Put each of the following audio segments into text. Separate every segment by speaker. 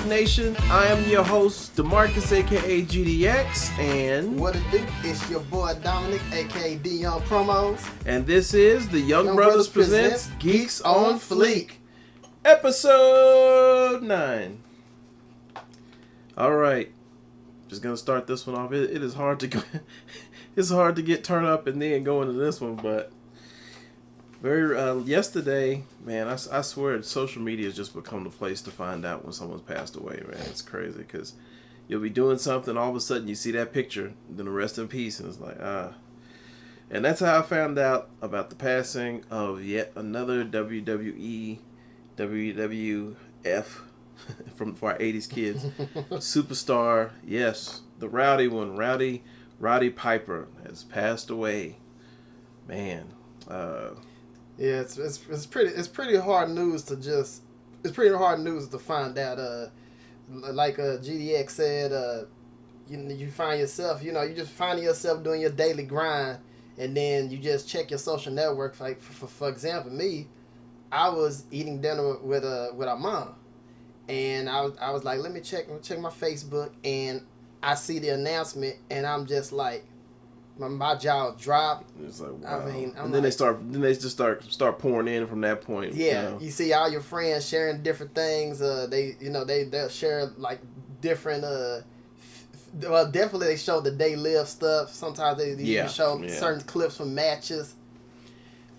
Speaker 1: Nation. I am your host, DeMarcus, aka GDX, and
Speaker 2: what it do? It's your boy Dominic, aka DYOUNG PROMOS,
Speaker 1: and this is the Young Brothers presents Geeks on Fleek, episode 9. All right, just gonna start this one off. It is hard to go. It's hard to get turned up and then go into this one, but yesterday, man, I swear social media has just become the place to find out when someone's passed away, man. It's crazy because you'll be doing something, all of a sudden you see that picture, then rest in peace, and it's like, And that's how I found out about the passing of yet another WWF for our 80s kids superstar. Yes, the rowdy one, Rowdy Roddy Piper has passed away. Man,
Speaker 2: yeah, it's pretty hard news to find out. Like GDX said, you find yourself, you just find yourself doing your daily grind, and then you just check your social networks. Like for example, me, I was eating dinner with our mom, and I was like, let me check my Facebook, and I see the announcement, and I'm just like, my jaw dropped.
Speaker 1: It's like, wow.
Speaker 2: I mean,
Speaker 1: and then they just start pouring in from that point.
Speaker 2: Yeah, you see all your friends sharing different things. They'll share like different. Well, definitely they show the they live stuff. Sometimes they even show certain clips from matches.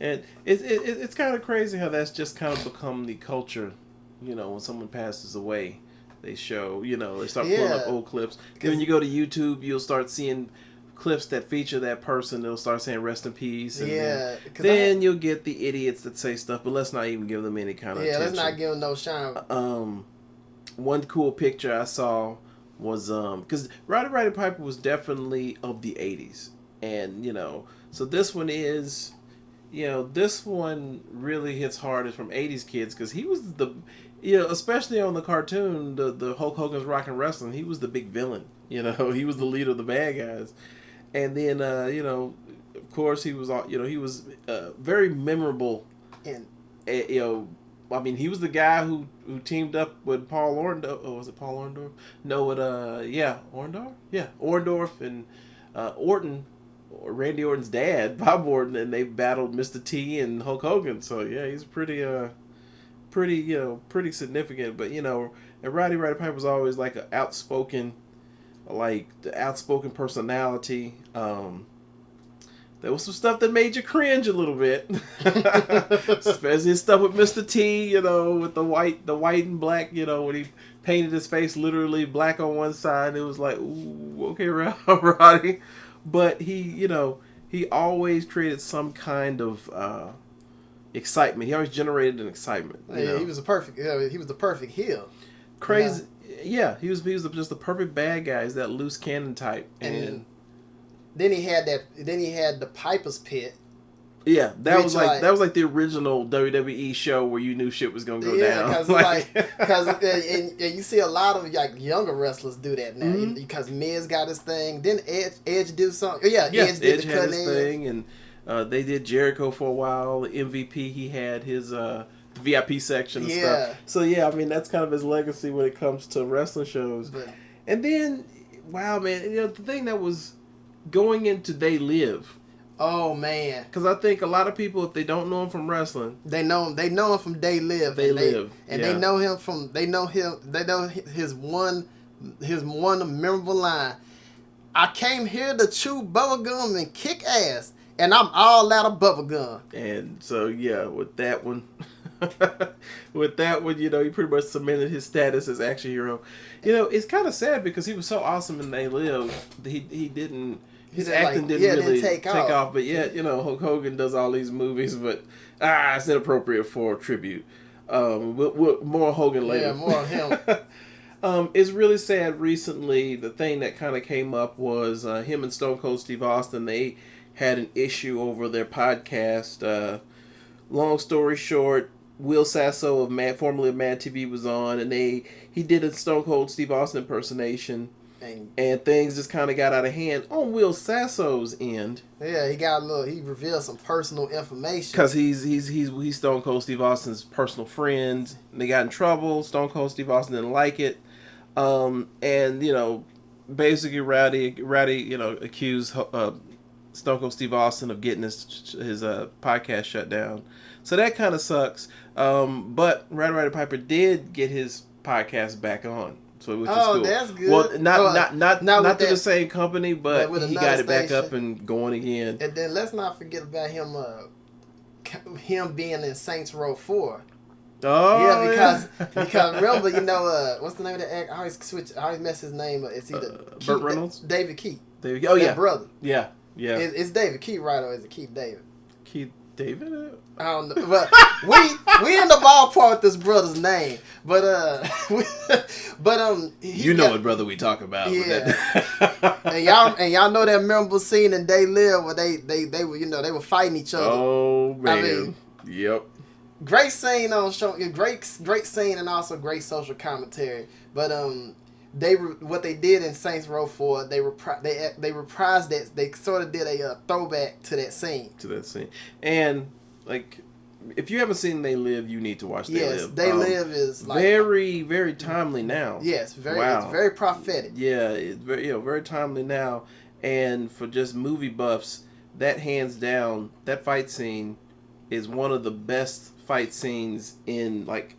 Speaker 1: And it's kind of crazy how that's just kind of become the culture. When someone passes away, they show. They start pulling up old clips. Then when you go to YouTube, you'll start seeing clips that feature that person. They'll start saying rest in peace, and then you'll get the idiots that say stuff, but let's not even give them any kind of attention.
Speaker 2: Let's not give them no shine.
Speaker 1: One cool picture I saw was because Rowdy Piper was definitely of the 80s, and so this one is this one really hits hardest from 80s kids, because he was the especially on the cartoon, the Hulk Hogan's Rockin' Wrestling, he was the big villain. He was the leader of the bad guys. And then, of course, he was very memorable. And he was the guy who teamed up with Paul Orndorff. Oh, was it Paul Orndorff? No, with Orndorff. Yeah, Orndorff and Orton, or Randy Orton's dad, Bob Orton, and they battled Mr. T and Hulk Hogan. So yeah, he's pretty significant. But and Rowdy Piper was always like an outspoken. Like the outspoken personality. There was some stuff that made you cringe a little bit, especially stuff with Mr. T. With the white and black. When he painted his face literally black on one side, it was like, ooh, okay, Roddy. But he always created some kind of excitement. He always generated an excitement.
Speaker 2: He was the perfect heel.
Speaker 1: Crazy. Yeah, he was just the perfect bad guy. He's that loose cannon type. And
Speaker 2: then he had the Piper's Pit.
Speaker 1: Yeah, that was like the original WWE show where you knew shit was gonna go down.
Speaker 2: Because you see a lot of like younger wrestlers do that now. Because Miz got his thing. Then Edge do something. Yeah, Edge did the cutting thing,
Speaker 1: and they did Jericho for a while. The MVP, he had his VIP section and stuff. So that's kind of his legacy when it comes to wrestling shows. And then, wow, man, the thing that was going into They Live.
Speaker 2: Oh man,
Speaker 1: because I think a lot of people, if they don't know him from wrestling,
Speaker 2: they know him from They Live. They know his one memorable line. I came here to chew bubblegum and kick ass, and I'm all out of bubblegum. And so
Speaker 1: with that one. He pretty much cemented his status as action hero. It's kind of sad because he was so awesome in They Live. His acting didn't really take off. But Hulk Hogan does all these movies, but it's inappropriate for a tribute. More Hogan later.
Speaker 2: Yeah, more of him.
Speaker 1: It's really sad. Recently, the thing that kind of came up was him and Stone Cold Steve Austin. They had an issue over their podcast. Long story short, Will Sasso formerly of Mad TV was on, and he did a Stone Cold Steve Austin impersonation, and things just kind of got out of hand on Will Sasso's end.
Speaker 2: Yeah, he revealed some personal information
Speaker 1: because he's Stone Cold Steve Austin's personal friend. They got in trouble. Stone Cold Steve Austin didn't like it. And basically Rowdy, accused Stone Cold Steve Austin of getting his podcast shut down. So that kind of sucks. But Roddy Piper did get his podcast back on. So which is cool.
Speaker 2: That's good.
Speaker 1: Well, not through the same company, but he got it back up
Speaker 2: station.
Speaker 1: And going again.
Speaker 2: And then let's not forget about him being in Saints Row 4.
Speaker 1: Oh
Speaker 2: yeah, because remember, what's the name of the actor? I always mess his name up. It's either
Speaker 1: Burt Reynolds,
Speaker 2: David Keith.
Speaker 1: Oh yeah,
Speaker 2: brother.
Speaker 1: Yeah.
Speaker 2: It's David Keith, right? Or is it Keith David?
Speaker 1: Keith David?
Speaker 2: I don't know, but we in the ballpark with this brother's name. But
Speaker 1: what brother we talk about.
Speaker 2: Yeah. and y'all know that memorable scene in They Live where they were they were fighting each other.
Speaker 1: Oh man.
Speaker 2: I mean,
Speaker 1: yep.
Speaker 2: Great scene on show. Great scene and also great social commentary. But what they did in Saints Row 4, they reprised that. They sort of did a throwback to that scene.
Speaker 1: And like, if you haven't seen They Live, you need to watch They Live.
Speaker 2: Yes, They Live is like
Speaker 1: very, very timely now.
Speaker 2: Yes, it's very prophetic.
Speaker 1: Yeah, it's very timely now. And for just movie buffs, that hands down, that fight scene is one of the best fight scenes in like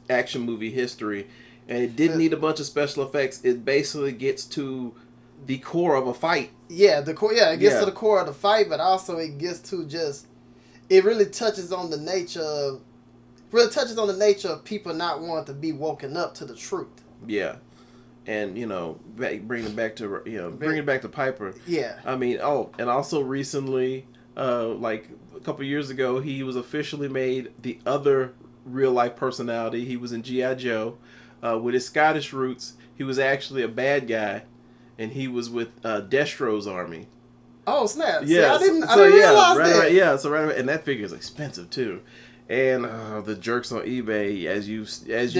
Speaker 1: action movie history. And it didn't need a bunch of special effects. It basically gets to the core of a fight. Yeah, the core. Yeah, it gets to the core of the fight, but also it gets to just. It really touches on the nature of people not wanting to be woken up to the truth. Yeah, and bring it back to Piper. Yeah, I mean, and also recently, like a couple years ago, he was officially made the other real life personality. He was in G.I. Joe. With his Scottish roots, he was actually a bad guy, and he was with Destro's army. Oh snap! Yeah, see, I didn't realize that. Right, yeah, and that figure is expensive too. And the jerks on eBay, as you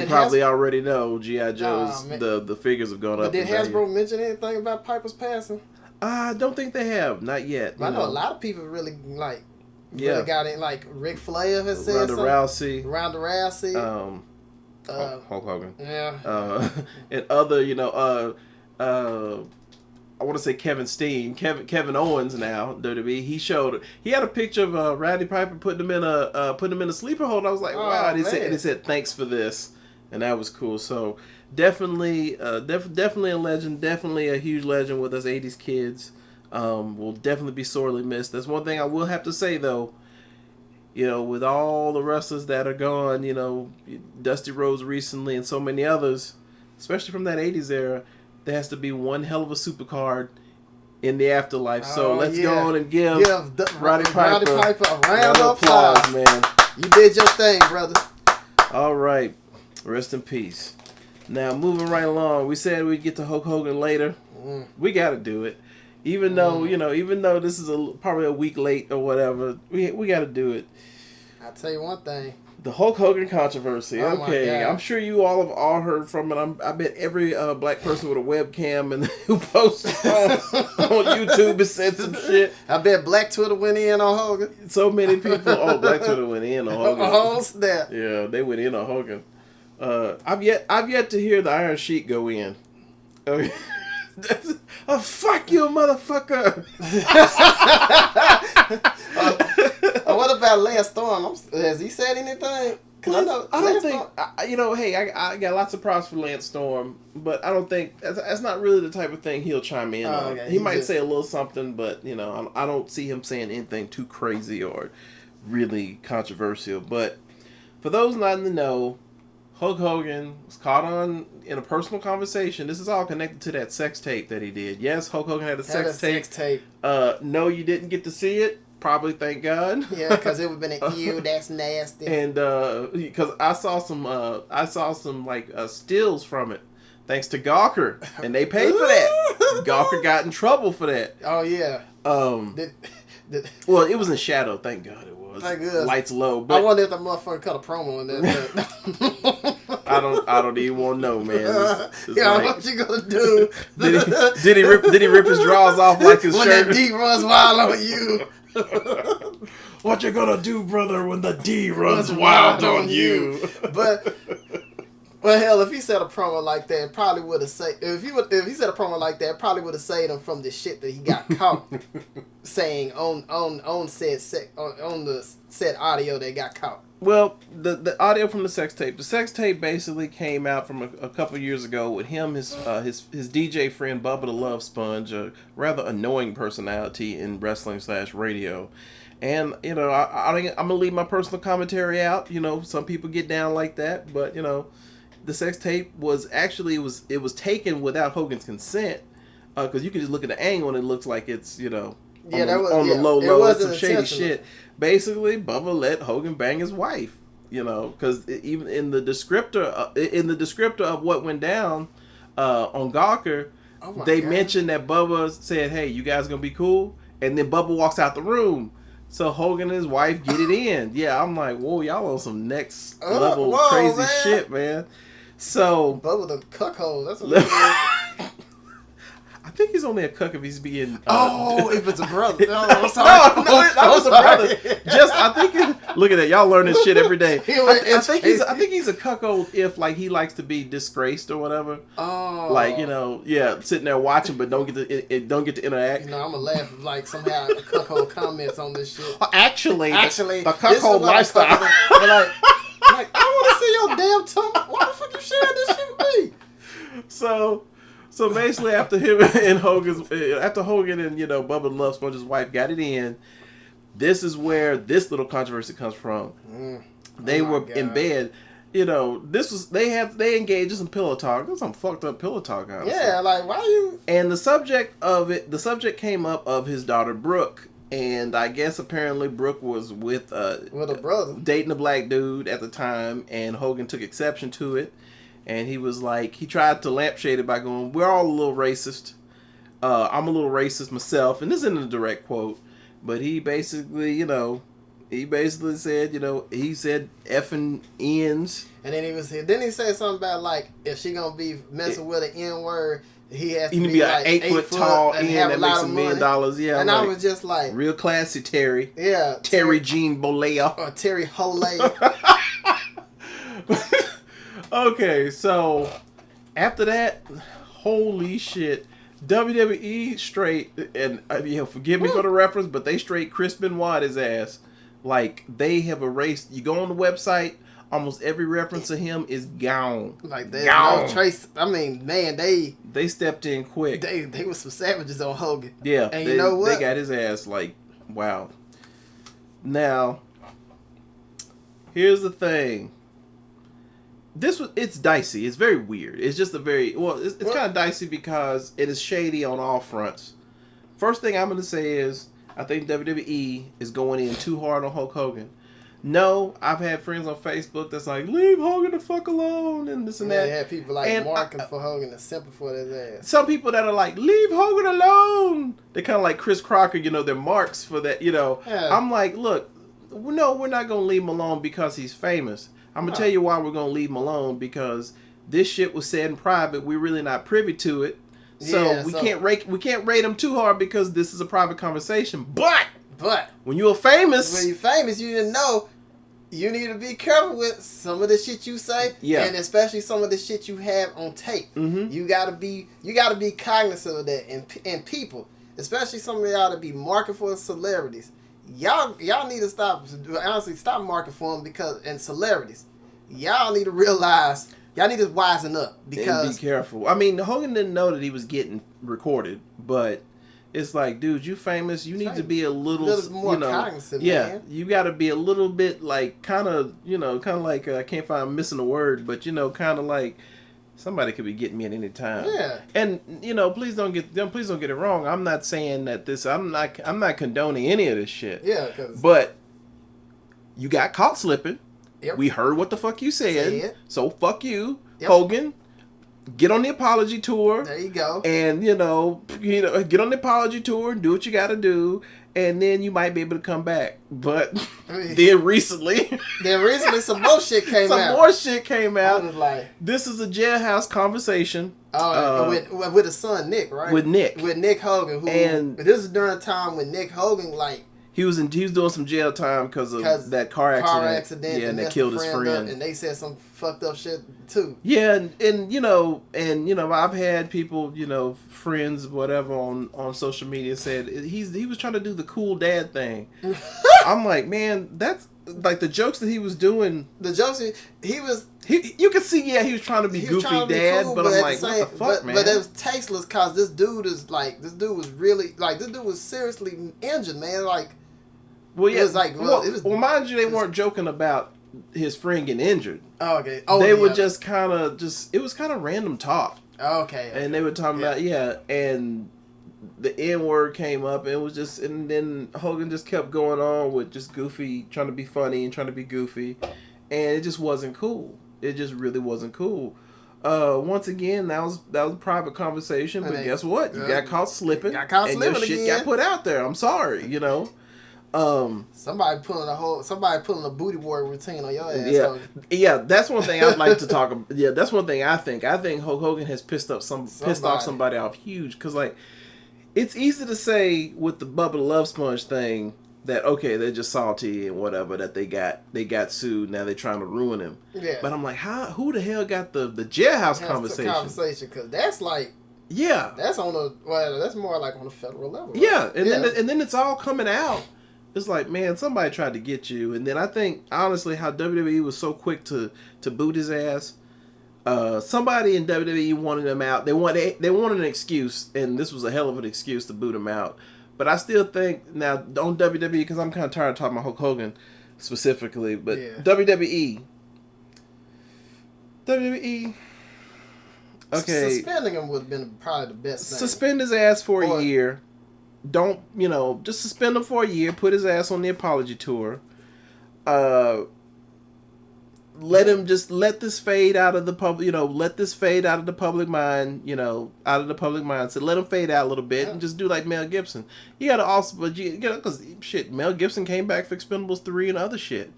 Speaker 1: probably already know, G.I. Joe's the figures have gone up. But did Hasbro mention anything about Piper's passing? I don't think they have, not yet. I know a lot of people really really got it. Like Ric Flair has said something. Ronda Rousey. Hulk Hogan. Yeah. And other, I want to say Kevin Steen, Kevin Owens now, WWE. He had a picture of Roddy Piper putting him in a sleeper hold. I was like, wow. They said thanks for this, and that was cool. So definitely a legend, definitely a huge legend with us 80s kids. Will definitely be sorely missed. That's one thing I will have to say though. With all the wrestlers that are gone, Dusty Rhodes recently and so many others, especially from that 80s era, there has to be one hell of a supercard in the afterlife. So let's go on and give Roddy Piper a round of applause, man. You did your thing, brother. All right. Rest in peace. Now, moving right along, we said we'd get to Hulk Hogan later. We got to do it. Even though, this is probably a week late or whatever, we got to do it. I'll tell you one thing. The Hulk Hogan controversy. Oh okay, I'm sure you all have heard from it. I bet every black person with a webcam and who posts on YouTube has said some shit. I bet Black Twitter went in on Hogan. So many people. Black Twitter went in on Hogan. Oh snap! Yeah, they went in on Hogan. I've yet to hear the Iron Sheik go in. Okay. Oh, fuck you, motherfucker! What about Lance Storm? Has he said anything? I don't think. I got lots of props for Lance Storm, but I don't think that's not really the type of thing he'll chime in on. Okay. He might say a little something, but I don't see him saying anything too crazy or really controversial. But for those not in the know, Hulk Hogan was caught on in a personal conversation. This is all connected to that sex tape that he did. Yes, Hulk Hogan had a sex tape. No, you didn't get to see it. Probably, thank God. Yeah, because it would have been an ew. That's nasty. And because I saw some stills from it, thanks to Gawker, and they paid for that. Gawker got in trouble for that. Oh yeah. Well, it was in shadow. Thank God it was. Thank God. Lights low. But I wonder if the motherfucker cut a promo on that. I don't even want to know, man. What you gonna do? Did he rip his drawers off like his shirt? When that D runs wild on you. What you gonna do, brother, when the D runs wild on you? But
Speaker 2: Well, hell, if he said a promo like that, probably would have said if he said a promo like that, probably would have saved him from the shit that he got caught saying on the said audio that got caught.
Speaker 1: Well, the audio from the sex tape. The sex tape basically came out from a couple years ago with him, his DJ friend Bubba the Love Sponge, a rather annoying personality in wrestling/radio. And, you know, I'm going to leave my personal commentary out. You know, some people get down like that. But, you know, the sex tape was actually, it was taken without Hogan's consent. Because you can just look at the angle and it looks like it's, you know, on the low. It's some shady shit. Basically, Bubba let Hogan bang his wife. You know, because even in the descriptor of what went down on Gawker, they mentioned that Bubba said, "Hey, you guys gonna be cool?" And then Bubba walks out the room. So Hogan and his wife get it in. Yeah, I'm like, whoa, y'all on some next level crazy shit, man. So
Speaker 2: Bubba the cuckold. That's what
Speaker 1: I think he's only a cuck if he's being.
Speaker 2: If it's a brother. No, I'm sorry.
Speaker 1: no, that was a brother. Look at that. Y'all learning shit every day. I think he's a cuckold if like he likes to be disgraced or whatever.
Speaker 2: Oh,
Speaker 1: like, you know, sitting there watching but don't get to interact.
Speaker 2: You know, I'm gonna laugh if like somehow a cuckold comments on this shit.
Speaker 1: Actually, the cuckold lifestyle.
Speaker 2: Like, I want to see your damn tongue. Why the fuck you sharing this shit with me?
Speaker 1: So basically, after Hogan and, you know, Bubba the Love Sponge's wife got it in, this is where this little controversy comes from. They were in bed. You know, they engaged in some pillow talk. There's some fucked up pillow talk, honestly.
Speaker 2: Yeah, like, why you?
Speaker 1: And the subject came up of his daughter Brooke, and I guess apparently Brooke was with a brother dating a black dude at the time, and Hogan took exception to it. And he was like, he tried to lampshade it by going, "We're all a little racist. I'm a little racist myself." And this isn't a direct quote, but he basically said, you know, he said effing ends.
Speaker 2: And then he said something about like, if she gonna be messing with an N word, he has to be like
Speaker 1: 8 foot tall and have
Speaker 2: that
Speaker 1: makes $1 million. Yeah,
Speaker 2: and like, I was just like,
Speaker 1: real classy Terry.
Speaker 2: Yeah,
Speaker 1: Terry Jean Bolea
Speaker 2: or Terry Holey.
Speaker 1: Okay, so after that, holy shit, WWE straight, and forgive me for the reference, but they straight Chris Benoit his ass. Like, they have erased. You go on the website, almost every reference to him is gone.
Speaker 2: Like, there's no trace. I mean, man, they
Speaker 1: stepped in quick.
Speaker 2: They was some savages on Hogan.
Speaker 1: Yeah,
Speaker 2: and you know what?
Speaker 1: They got his ass. Like, wow. Now, here's the thing. It's dicey. It's very weird. It's just it's kind of dicey because it is shady on all fronts. First thing I'm going to say is, I think WWE is going in too hard on Hulk Hogan. No, I've had friends on Facebook that's like, leave Hogan the fuck alone and this and that.
Speaker 2: They had people like marking for Hogan and simping for his ass.
Speaker 1: Some people that are like, leave Hogan alone. They're kind of like Chris Crocker, you know, they're marks for that, you know. Yeah. I'm like, look, no, we're not going to leave him alone because he's famous. I'm going to tell you why we're going to leave him alone, because this shit was said in private. We're really not privy to it. So we can't rate him too hard because this is a private conversation. But when you're famous,
Speaker 2: you didn't know. You need to be careful with some of the shit you say, and especially some of the shit you have on tape. Mm-hmm. You gotta be cognizant of that, and people, especially some of y'all that be marking for celebrities. Y'all need to stop marking for them and celebrities. Y'all need to realize. Y'all need to wisen up because
Speaker 1: and be careful. I mean, Hogan didn't know that he was getting recorded, but it's like, dude, you famous. You need to be a little
Speaker 2: more cognizant.
Speaker 1: Man. You got to be a little bit like kind of like I can't find I'm missing a word, but kind of like somebody could be getting me at any time.
Speaker 2: Yeah.
Speaker 1: And please don't get it wrong. I'm not saying that I'm not condoning any of this shit.
Speaker 2: Yeah.
Speaker 1: But you got caught slipping.
Speaker 2: Yep.
Speaker 1: We heard what the fuck you said. So fuck you, Hogan. Get on the apology tour.
Speaker 2: There you go.
Speaker 1: And get on the apology tour and do what you got to do, and then you might be able to come back. But then recently
Speaker 2: some more shit came out.
Speaker 1: Some more shit came out.
Speaker 2: I was like,
Speaker 1: this is a jailhouse conversation.
Speaker 2: With his son Nick, right?
Speaker 1: With Nick
Speaker 2: Hogan. And this is during a time when Nick Hogan
Speaker 1: he was doing some jail time because of that car accident. Yeah, and that killed his friend.
Speaker 2: And they said some fucked up shit too.
Speaker 1: Yeah, and I've had people, friends, whatever, on social media said he was trying to do the cool dad thing. I'm like, man, that's like the jokes that he was doing.
Speaker 2: The jokes he was.
Speaker 1: You can see, he was trying to be goofy dad, cool, but I'm like, what the fuck, man?
Speaker 2: But it was tasteless because this dude was seriously injured, man. Like,
Speaker 1: well, yeah, it was like, well, mind you, they weren't joking about his friend getting injured.
Speaker 2: Oh, okay.
Speaker 1: They were just kind of it was kind of random talk.
Speaker 2: Okay.
Speaker 1: And they were talking about, and the N word came up, and it was just, and then Hogan just kept going on with just goofy, trying to be funny and trying to be goofy, and it just wasn't cool. It just really wasn't cool. Once again, that was a private conversation, but guess what? You got caught slipping, and your shit got put out there. I'm sorry,
Speaker 2: Somebody pulling a booty board routine on your ass.
Speaker 1: Yeah. That's one thing I'd like to talk about. Yeah, that's one thing I think. I think Hulk Hogan has pissed off somebody off huge, because like, it's easy to say with the Bubba the Love Sponge thing that, okay, they're just salty and whatever, that they got sued, now they're trying to ruin him.
Speaker 2: Yeah.
Speaker 1: But I'm like, who the hell got the jailhouse conversation?
Speaker 2: Because that's like, that's that's more like on a federal level. Right?
Speaker 1: Yeah, and then it's all coming out. It's like, man, somebody tried to get you, and then I think honestly how WWE was so quick to boot his ass. Somebody in WWE wanted him out. They wanted an excuse, and this was a hell of an excuse to boot him out. But I still think now on WWE, because I'm kind of tired of talking about Hulk Hogan specifically, but WWE. Okay.
Speaker 2: Suspending him would have been probably the best thing.
Speaker 1: Suspend his ass for a year. Don't, just suspend him for a year. Put his ass on the apology tour. Let this fade out of the public, let this fade out of the public mind, out of the public mind. So let him fade out a little bit and just do like Mel Gibson. You gotta also, but because shit, Mel Gibson came back for Expendables 3 and other shit.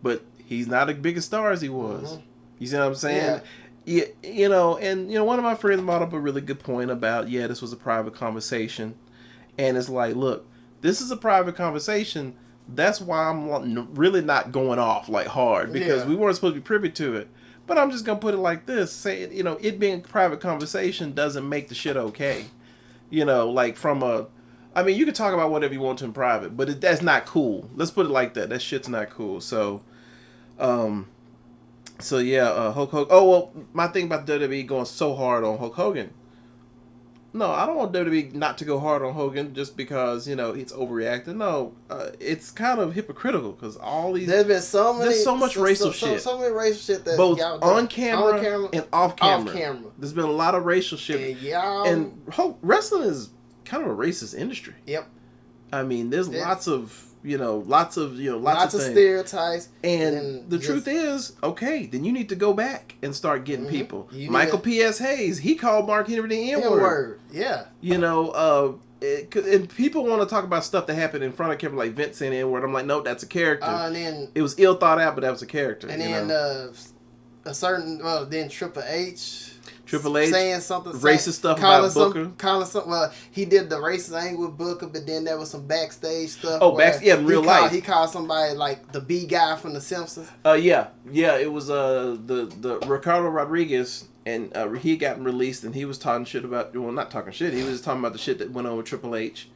Speaker 1: But he's not as big a star as he was. Mm-hmm. You see what I'm saying? Yeah. And one of my friends brought up a really good point about, this was a private conversation. And it's like, look, this is a private conversation. That's why I'm really not going off like hard, because we weren't supposed to be privy to it. But I'm just going to put it like this. Say, it being a private conversation doesn't make the shit okay. Like from you can talk about whatever you want to in private, but that's not cool. Let's put it like that. That shit's not cool. So, Hulk Hogan. Oh, well, my thing about WWE going so hard on Hulk Hogan. No, I don't want WWE not to go hard on Hogan just because, it's overreacting. No, it's kind of hypocritical because all these...
Speaker 2: There's so
Speaker 1: much racial shit.
Speaker 2: So many racial shit that...
Speaker 1: Both on camera and off camera. There's been a lot of racial shit. And wrestling is kind of a racist industry.
Speaker 2: Yep.
Speaker 1: I mean, there's lots of
Speaker 2: stereotypes.
Speaker 1: And the truth is, okay, then you need to go back and start getting people. Michael P.S. Hayes, he called Mark Henry the N-word.
Speaker 2: Yeah.
Speaker 1: And people want to talk about stuff that happened in front of camera, like Vince saying N-word. I'm like, no, that's a character.
Speaker 2: And then
Speaker 1: it was ill thought out, but that was a character.
Speaker 2: And then then Triple H saying something
Speaker 1: racist stuff about Booker.
Speaker 2: He did the racist angle with Booker, but then there was some backstage stuff.
Speaker 1: In real life,
Speaker 2: he called somebody like the B guy from The Simpsons.
Speaker 1: It was the Ricardo Rodriguez, and he got released, and he was talking shit about, not talking shit. He was just talking about the shit that went on with Triple H,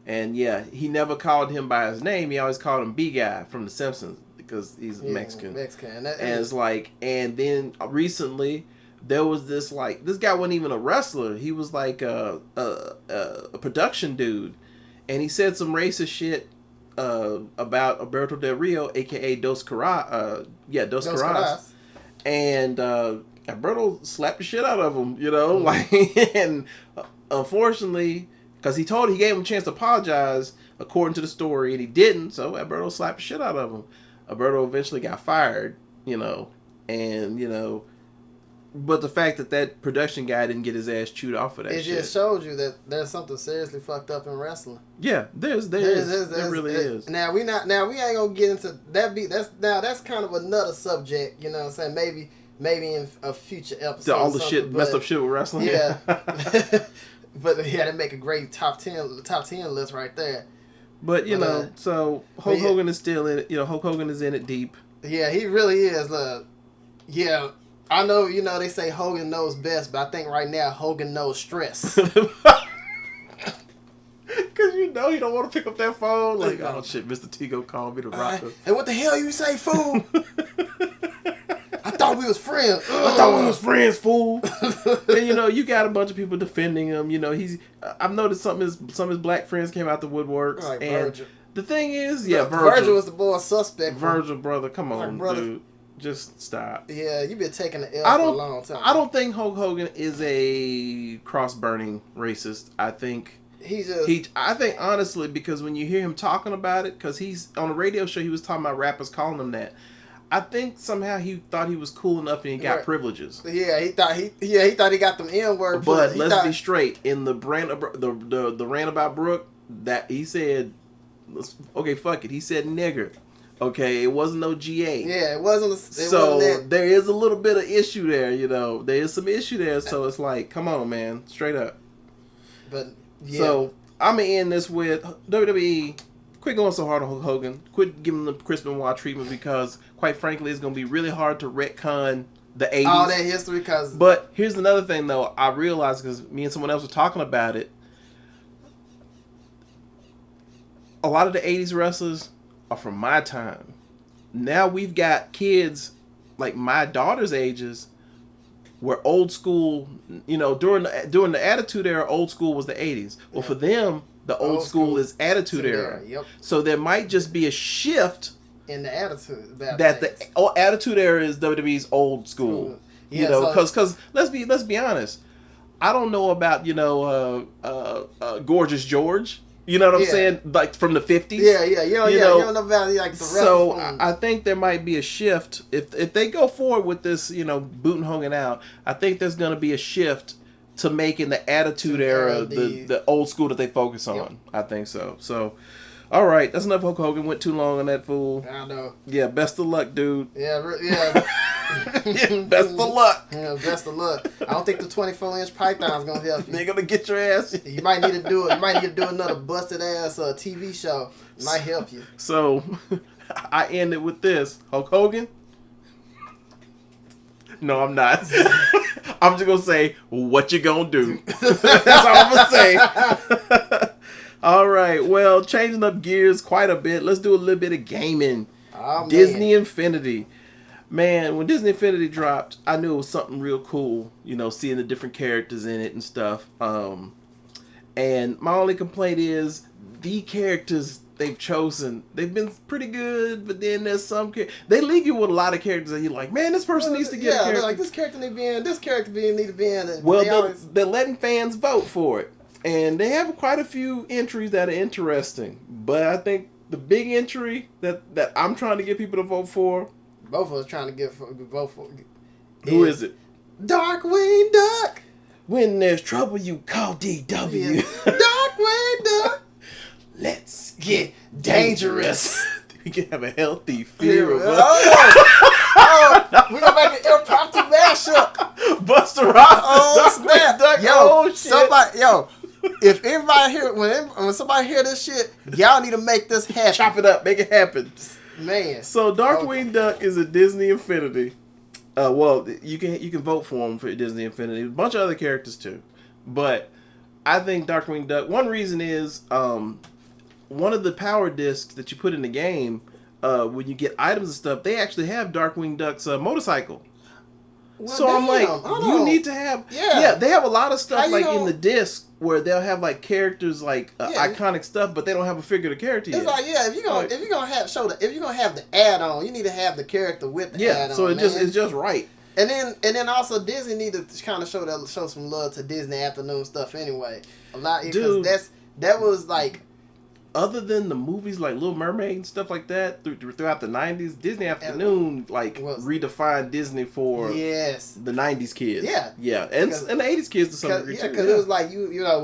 Speaker 1: and he never called him by his name. He always called him B guy from The Simpsons because he's Mexican. And it's like, and then recently. There was this guy wasn't even a wrestler. He was like a production dude, and he said some racist shit about Alberto Del Rio, aka Dos Caras. And Alberto slapped the shit out of him, and unfortunately, because he gave him a chance to apologize according to the story, and he didn't. So Alberto slapped the shit out of him. Alberto eventually got fired, But the fact that production guy didn't get his ass chewed off for that shit.
Speaker 2: It just showed you that there's something seriously fucked up in wrestling.
Speaker 1: Yeah, there really is.
Speaker 2: Now we ain't gonna get into that. That's kind of another subject. You know what I'm saying? Maybe in a future episode.
Speaker 1: All the shit, messed up shit with wrestling.
Speaker 2: Yeah. But they make a great top 10 list right there.
Speaker 1: But you know, so Hulk Hogan is still in it. You know, Hulk Hogan is in it deep.
Speaker 2: Yeah, he really is. Yeah, I know. You know, they say Hogan knows best, but I think right now Hogan knows stress.
Speaker 1: Cause you know he don't want to pick up that phone. Like, oh shit, Mr. T go call me to rock him.
Speaker 2: And what the hell you say, fool? I thought we was friends.
Speaker 1: I thought we was friends, fool. And you know, you got a bunch of people defending him. You know, I've noticed some of his black friends came out the woodworks.
Speaker 2: Like
Speaker 1: and
Speaker 2: Virgil.
Speaker 1: The thing is, yeah,
Speaker 2: Virgil was the boy suspect.
Speaker 1: Virgil, brother, come on,
Speaker 2: brother.
Speaker 1: dude. Just stop.
Speaker 2: Yeah, you've been taking the L for a long time.
Speaker 1: I don't think Hulk Hogan is a cross-burning racist. I think I think honestly, because when you hear him talking about it, because he's on a radio show, he was talking about rappers calling him that. I think somehow he thought he was cool enough and he got privileges.
Speaker 2: Yeah, he thought he got them N-word.
Speaker 1: But let's be straight. In the rant about Brooke, that he said, okay, fuck it. He said nigger. Okay, it wasn't no GA.
Speaker 2: Yeah, it wasn't.
Speaker 1: There is a little bit of issue there. You know, there is some issue there. So it's like, come on, man, straight up.
Speaker 2: But yeah.
Speaker 1: So I'm gonna end this with WWE. Quit going so hard on Hulk Hogan. Quit giving them Chris Benoit treatment because, quite frankly, it's going to be really hard to retcon the 80s.
Speaker 2: All that history.
Speaker 1: But here's another thing, though. I realized, because me and someone else were talking about it, a lot of the 80s wrestlers are from my time. Now we've got kids like my daughter's ages where old school, you know, during the Attitude Era, old school was the 80s. Well, for them, the old school is Attitude Era.
Speaker 2: Yep.
Speaker 1: So there might just be a shift
Speaker 2: in the attitude.
Speaker 1: That the Attitude Era is WWE's old school.
Speaker 2: Yeah,
Speaker 1: you know, because let's be honest. I don't know about, you know, Gorgeous George. You know what I'm saying? Like from the 50s.
Speaker 2: Yeah. You don't know about like the rest.
Speaker 1: So I think there might be a shift if they go forward with this, you know, booting Hogan out. I think there's going to be a shift to making the Attitude Era the old school that they focus on. Yep. I think so. So, all right, that's enough Hulk Hogan. Went too long on that fool.
Speaker 2: I know.
Speaker 1: Yeah, best of luck, dude.
Speaker 2: Yeah.
Speaker 1: Best of luck.
Speaker 2: Yeah, best of luck. I don't think the 24-inch python's gonna help you.
Speaker 1: They're gonna get your ass.
Speaker 2: You might need to do it. You might need to do another busted ass TV show. It might help you.
Speaker 1: So, I ended with this. Hulk Hogan. No, I'm not. I'm just gonna say, what you gonna do? That's all I'm gonna say. All right. Well, changing up gears quite a bit. Let's do a little bit of gaming.
Speaker 2: Oh,
Speaker 1: Disney Infinity. Man, when Disney Infinity dropped, I knew it was something real cool. You know, seeing the different characters in it and stuff. And my only complaint is the characters they've chosen, they've been pretty good, but then there's some they leave you with a lot of characters that you're like, man, this person needs to get a character.
Speaker 2: They're like, this character need to be in, this character need to be in.
Speaker 1: Well, they're letting fans vote for it, and they have quite a few entries that are interesting. But I think the big entry that I'm trying to get people to vote for,
Speaker 2: both of us trying to vote for.
Speaker 1: Who is it?
Speaker 2: Darkwing Duck.
Speaker 1: When there's trouble, you call DW.
Speaker 2: Yeah. Darkwing Duck.
Speaker 1: Let's get dangerous. We can have a healthy fear of
Speaker 2: we're gonna make an impromptu mashup.
Speaker 1: Buster Rogers.
Speaker 2: Oh snap!
Speaker 1: Duck.
Speaker 2: Yo,
Speaker 1: oh, shit.
Speaker 2: somebody, if everybody here, when somebody hear this shit, y'all need to make this happen.
Speaker 1: Chop it up, make it happen,
Speaker 2: man.
Speaker 1: So Darkwing Duck is a Disney Infinity. Well, you can vote for him for Disney Infinity. A bunch of other characters too, but I think Darkwing Duck. One reason is one of the power discs that you put in the game, when you get items and stuff, they actually have Darkwing Duck's motorcycle.
Speaker 2: Well,
Speaker 1: so I'm like, you need to have, they have a lot of stuff like in the disc where they'll have like characters like iconic stuff, but they don't have a figure of the character yet.
Speaker 2: It's like, if you're gonna have the add-on, you need to have the character with the add-on.
Speaker 1: So it's just right.
Speaker 2: And then also Disney need to kind of show some love to Disney Afternoon stuff anyway. A lot, because that was like,
Speaker 1: other than the movies like Little Mermaid and stuff like that throughout the 90s, Disney Afternoon redefined Disney for the 90s kids. Yeah, and the 80s kids to some degree too.
Speaker 2: Because it was like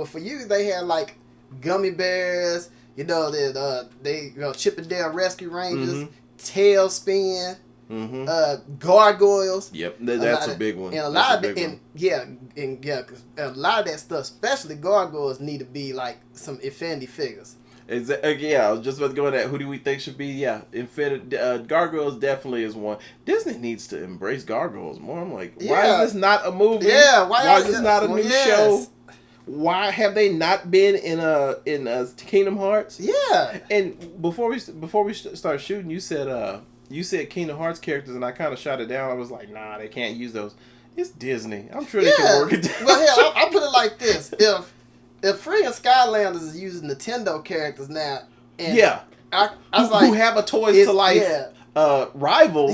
Speaker 2: for you they had like Gummy Bears, they Chip and Dale Rescue Rangers, Tailspin. Gargoyles.
Speaker 1: Yep, that's a big one.
Speaker 2: And a lot of cause a lot of that stuff, especially gargoyles, need to be like some Infinity figures.
Speaker 1: Yeah, I was just about to go with that. Who do we think should be? Yeah, Gargoyles definitely is one. Disney needs to embrace Gargoyles more. I'm like, why is this not a movie?
Speaker 2: Yeah,
Speaker 1: why is this not a new show? Why have they not been in Kingdom Hearts?
Speaker 2: Yeah.
Speaker 1: And before we start shooting, you said Kingdom Hearts characters, and I kind of shot it down. I was like, nah, they can't use those. It's Disney. I'm sure they can work it down.
Speaker 2: Well, hell, I'll put it like this: if freaking Skylanders is using Nintendo characters now, and I was like,
Speaker 1: who have a Toys to Life rival,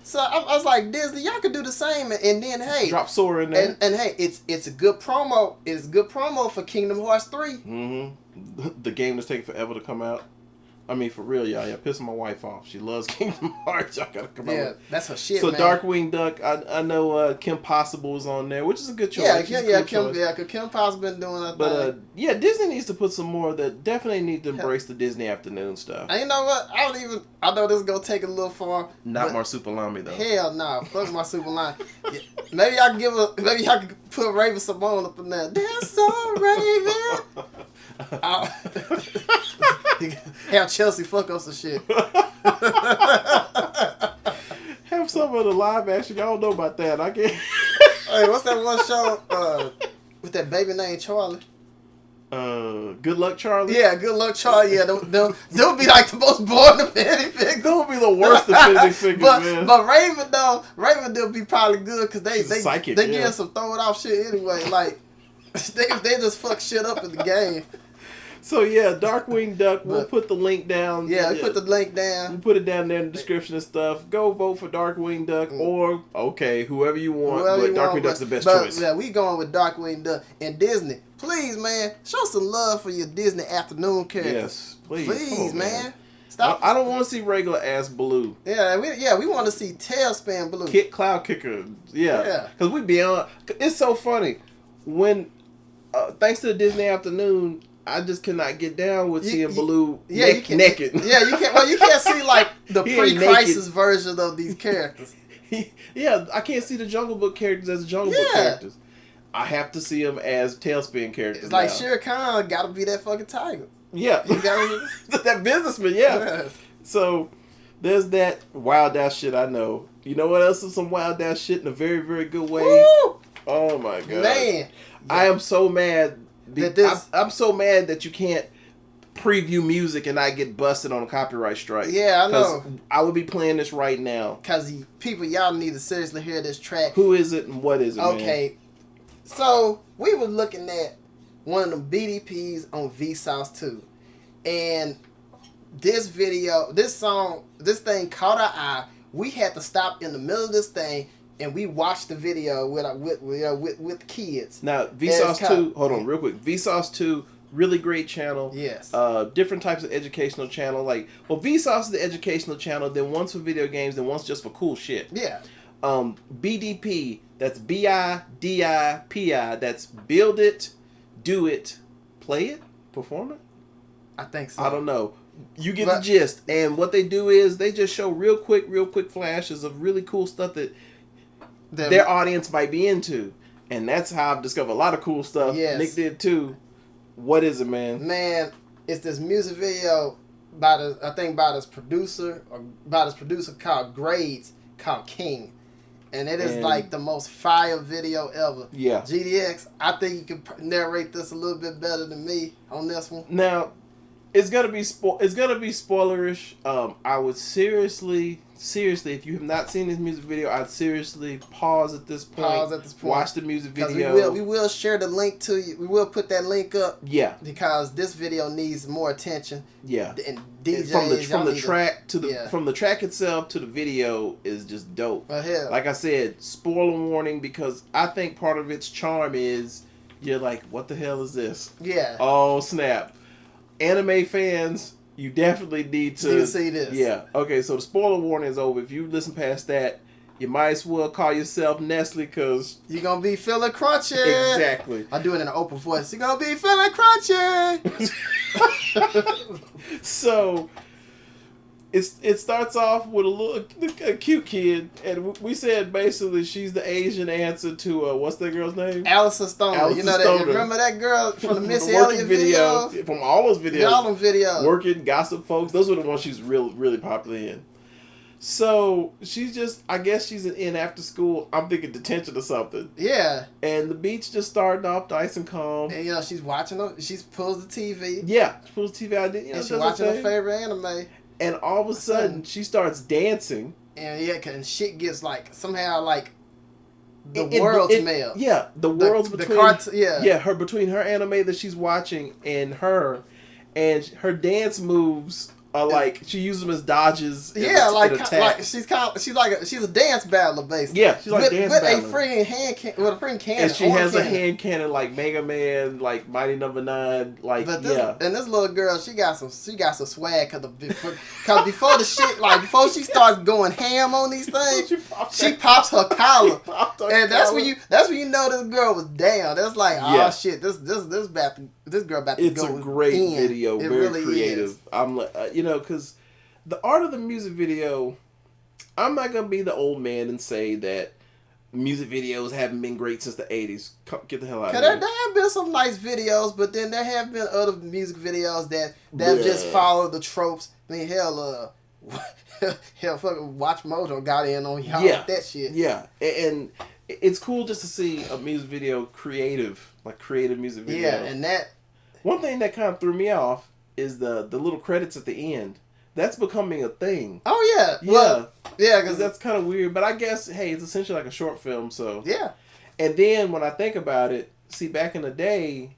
Speaker 2: So I was like, Disney, y'all could do the same, and then hey,
Speaker 1: drop Sora in there,
Speaker 2: and hey, it's a good promo. It's good promo for Kingdom Hearts 3.
Speaker 1: Mm-hmm. The game that's taking forever to come out. I mean, for real, y'all pissing my wife off. She loves Kingdom Hearts. Y'all gotta come out.
Speaker 2: Yeah, that's her shit.
Speaker 1: So
Speaker 2: man.
Speaker 1: Darkwing Duck, I know Kim Possible is on there, which is a good choice.
Speaker 2: Kim Possible been doing that.
Speaker 1: But Disney needs to put some more. That definitely need to embrace the Disney afternoon stuff.
Speaker 2: And you know what? I know this is gonna take a little far.
Speaker 1: Not Marsupilami though.
Speaker 2: Hell no, fuck Marsupilami. Maybe I can put Raven Simone up in there. That's so Raven. Have Chelsea fuck up some shit.
Speaker 1: Have some of the live action. Y'all don't know about that. I can't.
Speaker 2: Hey, what's that one show with that baby named Charlie?
Speaker 1: Good Luck Charlie?
Speaker 2: Yeah, Good Luck Charlie. Yeah, they'll be like the most boring Affinity figures.
Speaker 1: They'll be the worst Affinity figures, man.
Speaker 2: But Raven will be probably good because they
Speaker 1: psychic,
Speaker 2: get some throwing off shit anyway. Like they just fuck shit up in the game.
Speaker 1: So yeah, Darkwing Duck. We'll put the link down.
Speaker 2: Yeah, we put the link down.
Speaker 1: We'll put it down there in the description and stuff. Go vote for Darkwing Duck or whoever you want. But Darkwing Duck's the best choice.
Speaker 2: Yeah, we going with Darkwing Duck. And Disney, please, man, show some love for your Disney afternoon characters.
Speaker 1: Yes, please.
Speaker 2: Please,
Speaker 1: on,
Speaker 2: man. Stop.
Speaker 1: I don't want to see regular ass Blue.
Speaker 2: Yeah, we want to see Tailspin Blue.
Speaker 1: Cloud Kicker. Yeah. Because we beyond. It's so funny when, thanks to the Disney afternoon, I just cannot get down with seeing Baloo naked.
Speaker 2: Yeah, you can't. Well, you can't see like the pre-crisis version of these characters.
Speaker 1: I can't see the Jungle Book characters as Jungle Book characters. I have to see them as Tailspin characters.
Speaker 2: It's like
Speaker 1: now.
Speaker 2: Shere Khan got to be that fucking tiger.
Speaker 1: Yeah,
Speaker 2: you got
Speaker 1: that businessman. Yeah. So there's that wild ass shit. I know. You know what else is some wild ass shit in a very, very good way?
Speaker 2: Woo!
Speaker 1: Oh my god,
Speaker 2: man!
Speaker 1: I am so mad. I'm so mad that you can't preview music and I get busted on a copyright strike.
Speaker 2: Yeah, I know.
Speaker 1: I would be playing this right now.
Speaker 2: Because people, y'all need to seriously hear this track.
Speaker 1: Who is it and what is it,
Speaker 2: Okay. Man? So, we were looking at one of the BDPs on Vsauce 2. And this thing caught our eye. We had to stop in the middle of this thing and we watched the video with kids.
Speaker 1: Now, Vsauce 2, hold on real quick. Vsauce 2, really great channel.
Speaker 2: Yes.
Speaker 1: Different types of educational channel. Vsauce is the educational channel, then one's for video games, then one's just for cool shit.
Speaker 2: Yeah.
Speaker 1: BDP, that's BIDIPI, that's build it, do it, play it, perform it?
Speaker 2: I think so.
Speaker 1: I don't know. You get the gist. And what they do is they just show real quick flashes of really cool stuff that their audience might be into. And that's how I've discovered a lot of cool stuff.
Speaker 2: Yes.
Speaker 1: Nick did too. What is it, man?
Speaker 2: Man, it's this music video by this producer called Grades, called King. And it is like the most fire video ever.
Speaker 1: Yeah.
Speaker 2: GDX, I think you can narrate this a little bit better than me on this one.
Speaker 1: Now, it's gonna be spoilerish. I would seriously, if you have not seen this music video, I'd seriously pause at this point. Watch the music video.
Speaker 2: We will share the link to you. We will put that link up.
Speaker 1: Yeah.
Speaker 2: Because this video needs more attention.
Speaker 1: Yeah.
Speaker 2: And DJs,
Speaker 1: from the track itself to the video is just dope.
Speaker 2: Hell.
Speaker 1: Like I said, spoiler warning, because I think part of its charm is you're like, what the hell is this?
Speaker 2: Yeah.
Speaker 1: Oh snap. Anime fans, you definitely need to
Speaker 2: see this.
Speaker 1: Yeah. Okay, so the spoiler warning is over. If you listen past that, you might as well call yourself Nestle, because
Speaker 2: you're going to be feeling crunchy.
Speaker 1: Exactly.
Speaker 2: I do it in an open voice. You're going to be feeling crunchy.
Speaker 1: So, it starts off with a cute kid, and we said basically she's the Asian answer to what's that girl's name?
Speaker 2: Allison Stoner.
Speaker 1: Allison
Speaker 2: you know
Speaker 1: Stoner.
Speaker 2: that? Remember that girl from the Missy
Speaker 1: Working
Speaker 2: Elliott videos?
Speaker 1: from all those videos.
Speaker 2: All them videos.
Speaker 1: Working, Gossip Folks. Those were the ones she's really popular in. So she's just, I guess she's in after school. I'm thinking detention or something.
Speaker 2: Yeah.
Speaker 1: And the beach just starting off nice and calm.
Speaker 2: And she's watching she pulls the TV.
Speaker 1: Yeah, she pulls the TV out.
Speaker 2: And she's watching her favorite anime.
Speaker 1: And all of a sudden, she starts dancing.
Speaker 2: And and shit gets somehow the world's male.
Speaker 1: Yeah, the world's between. Between her anime that she's watching and her dance moves are she uses them as dodges.
Speaker 2: She's a dance battler basically.
Speaker 1: Yeah, she's like dance battler
Speaker 2: with a freaking cannon.
Speaker 1: And she has a hand cannon like Mega Man, like Mighty Number 9, And
Speaker 2: this little girl, she got some swag because before the shit, before she starts going ham on these things, she pops her collar, and that's when you know this girl was down. That's oh shit, this girl about to
Speaker 1: it's
Speaker 2: go.
Speaker 1: It's a great video,
Speaker 2: it
Speaker 1: very
Speaker 2: really
Speaker 1: creative.
Speaker 2: Is.
Speaker 1: I'm because the art of the music video, I'm not gonna be the old man and say that music videos haven't been great since the 80s. Get the hell out of here.
Speaker 2: There have been some nice videos, but then there have been other music videos that just follow the tropes. I mean, hell, fucking Watch Mojo got in on y'all with that shit.
Speaker 1: Yeah, and it's cool just to see a music video creative music video.
Speaker 2: Yeah, and that...
Speaker 1: One thing that kind of threw me off is the little credits at the end. That's becoming a thing.
Speaker 2: Oh, yeah.
Speaker 1: Yeah.
Speaker 2: Well, yeah, because
Speaker 1: that's kind of weird. But I guess, hey, it's essentially like a short film, so...
Speaker 2: Yeah.
Speaker 1: And then when I think about it, see, back in the day,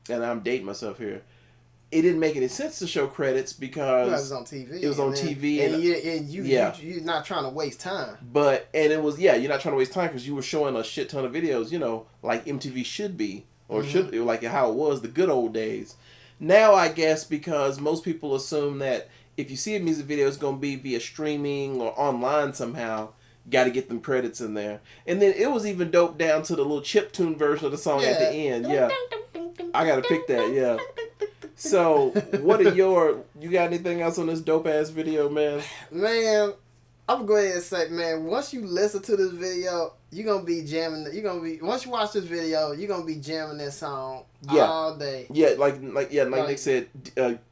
Speaker 1: and I'm dating myself here, it didn't make any sense to show credits because...
Speaker 2: Well, it was on TV.
Speaker 1: It was on TV.
Speaker 2: And you're not trying to waste time.
Speaker 1: You're not trying to waste time because you were showing a shit ton of videos, like MTV should be. Or should like how it was the good old days. Now I guess because most people assume that if you see a music video, it's going to be via streaming or online somehow. Got to get them credits in there. And then it was even dope down to the little chiptune version of the song at the end. Yeah, I got to pick that. Yeah. So what are you got anything else on this dope ass video, man?
Speaker 2: Man, I'm going to go ahead and say, man, once you listen to this video, you're going to be jamming. Once you watch this video, you're going to be jamming that song all day.
Speaker 1: Yeah, like Nick said,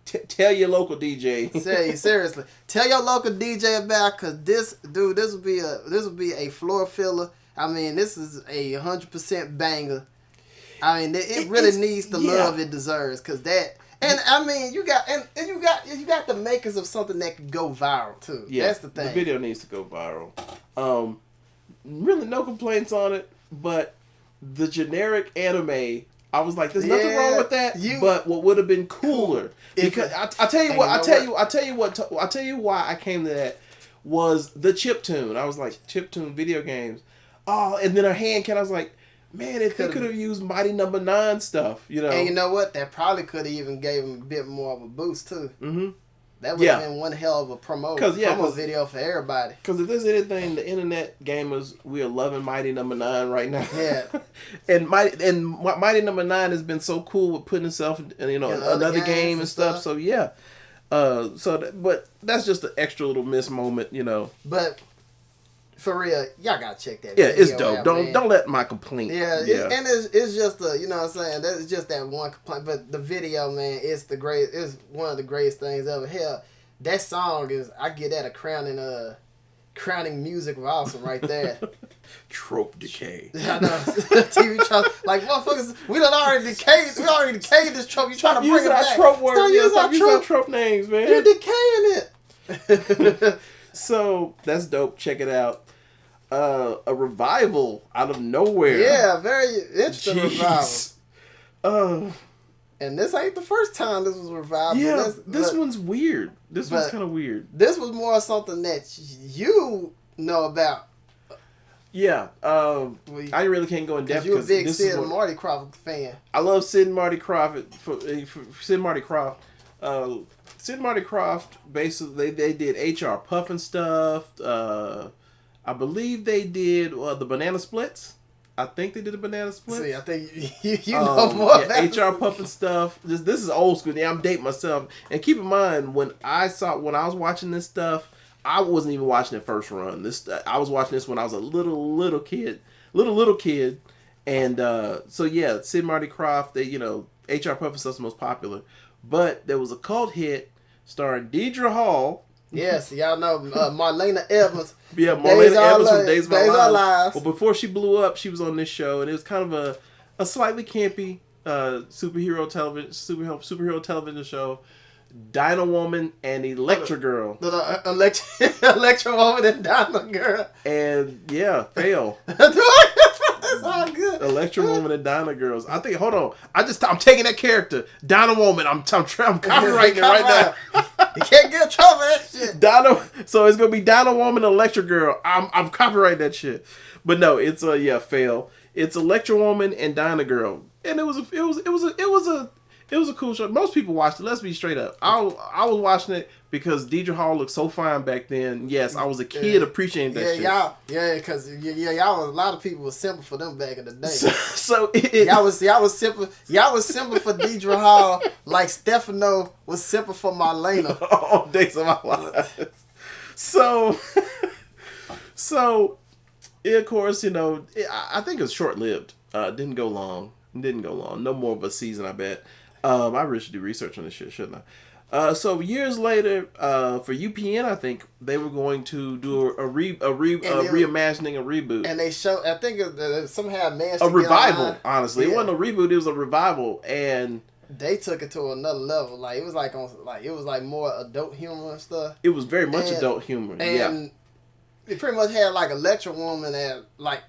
Speaker 1: tell your local DJ.
Speaker 2: Seriously. Tell your local DJ about, because this will be a floor filler. I mean, this is a 100% banger. I mean, it really needs the love it deserves, because that... And I mean, you got the makers of something that could go viral too. Yeah, that's the thing.
Speaker 1: The video needs to go viral. Really, no complaints on it. But the generic anime, I was like, "There's nothing wrong with that." But what would have been cooler? Because I tell you why I came to that was the chiptune. I was like, chiptune video games. Oh, and then her hand I was like, man, if they could have used Mighty Number 9 stuff, And
Speaker 2: you know what? That probably could have even gave him a bit more of a boost, too. Mm-hmm. That would have been one hell of a promo video for everybody.
Speaker 1: Because if there's anything, the internet gamers, we are loving Mighty Number 9 right now.
Speaker 2: Yeah.
Speaker 1: and Mighty Number 9 has been so cool with putting itself in, another game and stuff. So, yeah. But that's just an extra little miss moment,
Speaker 2: But... For real, y'all gotta check that.
Speaker 1: Yeah, it's dope. Out, don't let my complaint.
Speaker 2: Yeah. It's just you know what I'm saying. That's just that one complaint. But the video, man, it's one of the greatest things ever. Hell, that song is, I get that a crowning music of awesome right there.
Speaker 1: Trope decay.
Speaker 2: I know. TV trope. Like motherfuckers, we already decayed this trope. You trying to bring it back?
Speaker 1: Trope words. Stop using our trope names, man.
Speaker 2: You're decaying it.
Speaker 1: So that's dope. Check it out. A revival out of nowhere.
Speaker 2: Yeah, very interesting revival. And this ain't the first time this was a revival.
Speaker 1: Yeah, this one's weird. This one's kind of weird.
Speaker 2: This was more something that you know about.
Speaker 1: Yeah, I really can't go in depth.
Speaker 2: You're a big Sid and Marty Krofft fan.
Speaker 1: I love Sid and Marty Krofft. Sid and Marty Krofft. Sid and Marty Krofft, basically, they did HR Puffin stuff. I believe they did the Banana Splits. I think they did a banana split.
Speaker 2: See, I think you know more about
Speaker 1: HR puppet stuff. This is old school. Yeah, I'm dating myself. And keep in mind, when I was watching this stuff, I wasn't even watching it first run. I was watching this when I was a little kid. And so yeah, Sid Marty Krofft, HR puppet stuff's the most popular. But there was a cult hit starring Deidre Hall.
Speaker 2: Yes, y'all know Marlena Evans.
Speaker 1: Yeah, Marlena Evans from
Speaker 2: Days of Our Lives.
Speaker 1: Well, before she blew up, she was on this show, and it was kind of a slightly campy superhero television show. DYNA-WOMAN and Electra-GIRL.
Speaker 2: Electra-WOMAN and Dynagirl.
Speaker 1: And yeah, fail.
Speaker 2: That's all good.
Speaker 1: Electra-WOMAN and Dynagirls. I think. Hold on. I'm taking that character, DYNA-WOMAN. I'm copyrighting it right now.
Speaker 2: You can't get in trouble for that shit.
Speaker 1: So it's gonna be DYNA-WOMAN, Electra-GIRL. I'm copyrighting that shit. But no, it's fail. It's Electra-WOMAN and Dynagirl, and it was a cool show. Most people watched it. Let's be straight up. I was watching it because Deidre Hall looked so fine back then. Yes, I was a kid appreciating that shit.
Speaker 2: Because y'all a lot of people were simple for them back in the day.
Speaker 1: So
Speaker 2: y'all was simple for Deidre Hall like Stefano was simple for Marlena.
Speaker 1: All Days of My Life. So yeah, of course, I think it was short lived. Didn't go long. No more of a season, I bet. I really should do research on this shit, shouldn't I? So years later, for UPN, I think they were going to do a reimagining, a reboot,
Speaker 2: and they showed. I think somehow managed
Speaker 1: a revival. Honestly, it wasn't a reboot; it was a revival, and
Speaker 2: they took it to another level. Like it was like more adult humor and stuff.
Speaker 1: It was very much adult humor,
Speaker 2: and it pretty much had like Electra-Woman and like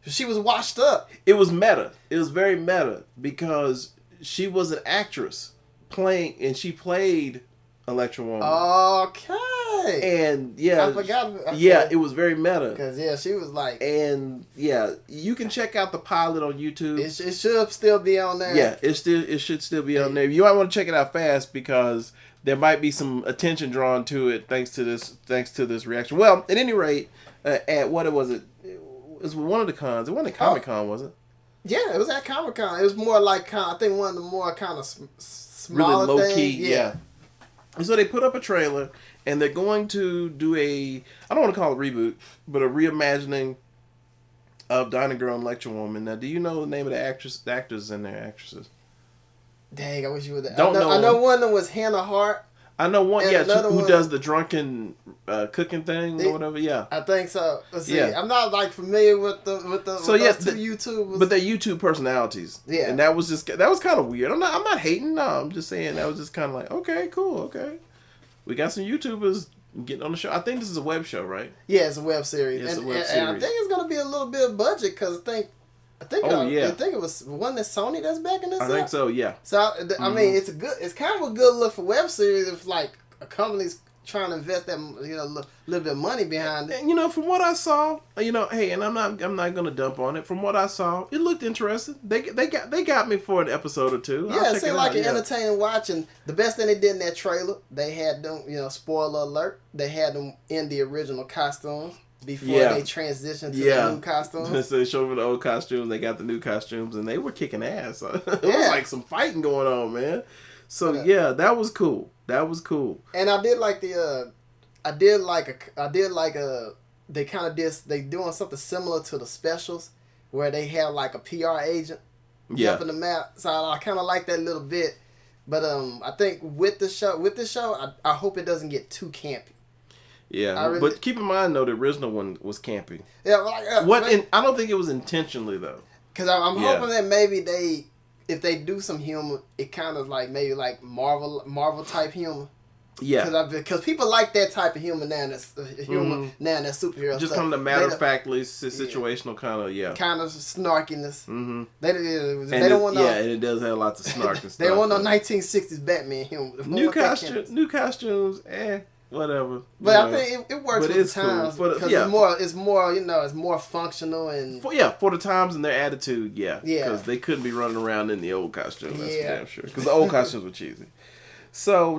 Speaker 2: she was washed up.
Speaker 1: It was meta. It was very meta because she was an actress playing, and she played Electra-Woman.
Speaker 2: Okay.
Speaker 1: And yeah,
Speaker 2: I forgot.
Speaker 1: Yeah, it was very meta.
Speaker 2: Because she was like,
Speaker 1: and yeah, you can check out the pilot on YouTube.
Speaker 2: It should still be on there.
Speaker 1: Yeah, it should still be on there. You might want to check it out fast because there might be some attention drawn to it thanks to this reaction. Well, at any rate, at what was it? It was one of the cons. It wasn't at Comic-Con, was it?
Speaker 2: Yeah, it was at Comic-Con. It was more like I think one of the more kind of smaller
Speaker 1: really low
Speaker 2: things.
Speaker 1: key. Yeah. And so they put up a trailer, and they're going to do I don't want to call it a reboot, but a reimagining of Dynagirl and Electra-Woman. Now, do you know the name of the actors and their actresses?
Speaker 2: Dang, I wish you would.
Speaker 1: I
Speaker 2: know one of them was Hannah Hart.
Speaker 1: I know one, who does the drunken cooking thing or whatever. Yeah,
Speaker 2: I think so. Let's see. I'm not like familiar with the two YouTubers,
Speaker 1: but they're YouTube personalities.
Speaker 2: Yeah,
Speaker 1: and that was kind of weird. I'm not hating. No, I'm just saying that was just kind of like, okay, cool, okay. We got some YouTubers getting on the show. I think this is a web show, right?
Speaker 2: Yeah, it's a web series. And I think it's gonna be a little bit of budget because I think it was one that Sony that's backing this.
Speaker 1: I think so. Yeah.
Speaker 2: So I mean, it's kind of a good look for web series if like a company's trying to invest that little bit of money behind it.
Speaker 1: And from what I saw, hey, and I'm not gonna dump on it. From what I saw, it looked interesting. They got me for an episode or two.
Speaker 2: Yeah, it seemed like an entertaining watch. And the best thing they did in that trailer, they had them. Spoiler alert, they had them in the original costumes. Before they transitioned to the new costumes.
Speaker 1: So they showed me the old costumes, they got the new costumes, and they were kicking ass. It was like some fighting going on, man. So yeah, that was cool. And I did like they kind of they doing something similar to the specials where they have like a PR agent helping them out. So I kind of like that a little bit. But I think with this show, I hope it doesn't get too campy. Yeah, but keep in mind though, the original one was campy.
Speaker 2: Yeah,
Speaker 1: I don't think it was intentionally though.
Speaker 2: Because I'm hoping that maybe if they do some humor, it kind of like maybe like Marvel type humor.
Speaker 1: Yeah,
Speaker 2: because people like that type of humor now. That's now that superhero
Speaker 1: just
Speaker 2: stuff.
Speaker 1: kind of matter of factly situational kind of
Speaker 2: snarkiness.
Speaker 1: Mm-hmm.
Speaker 2: They don't want
Speaker 1: and it does have lots of snark and stuff.
Speaker 2: They don't want no 1960s Batman humor.
Speaker 1: New costumes, whatever.
Speaker 2: But I think it works with the times because it's more functional and
Speaker 1: for the times and their attitude. Yeah, because they couldn't be running around in the old costume. That's for damn sure. Because the old costumes were cheesy. So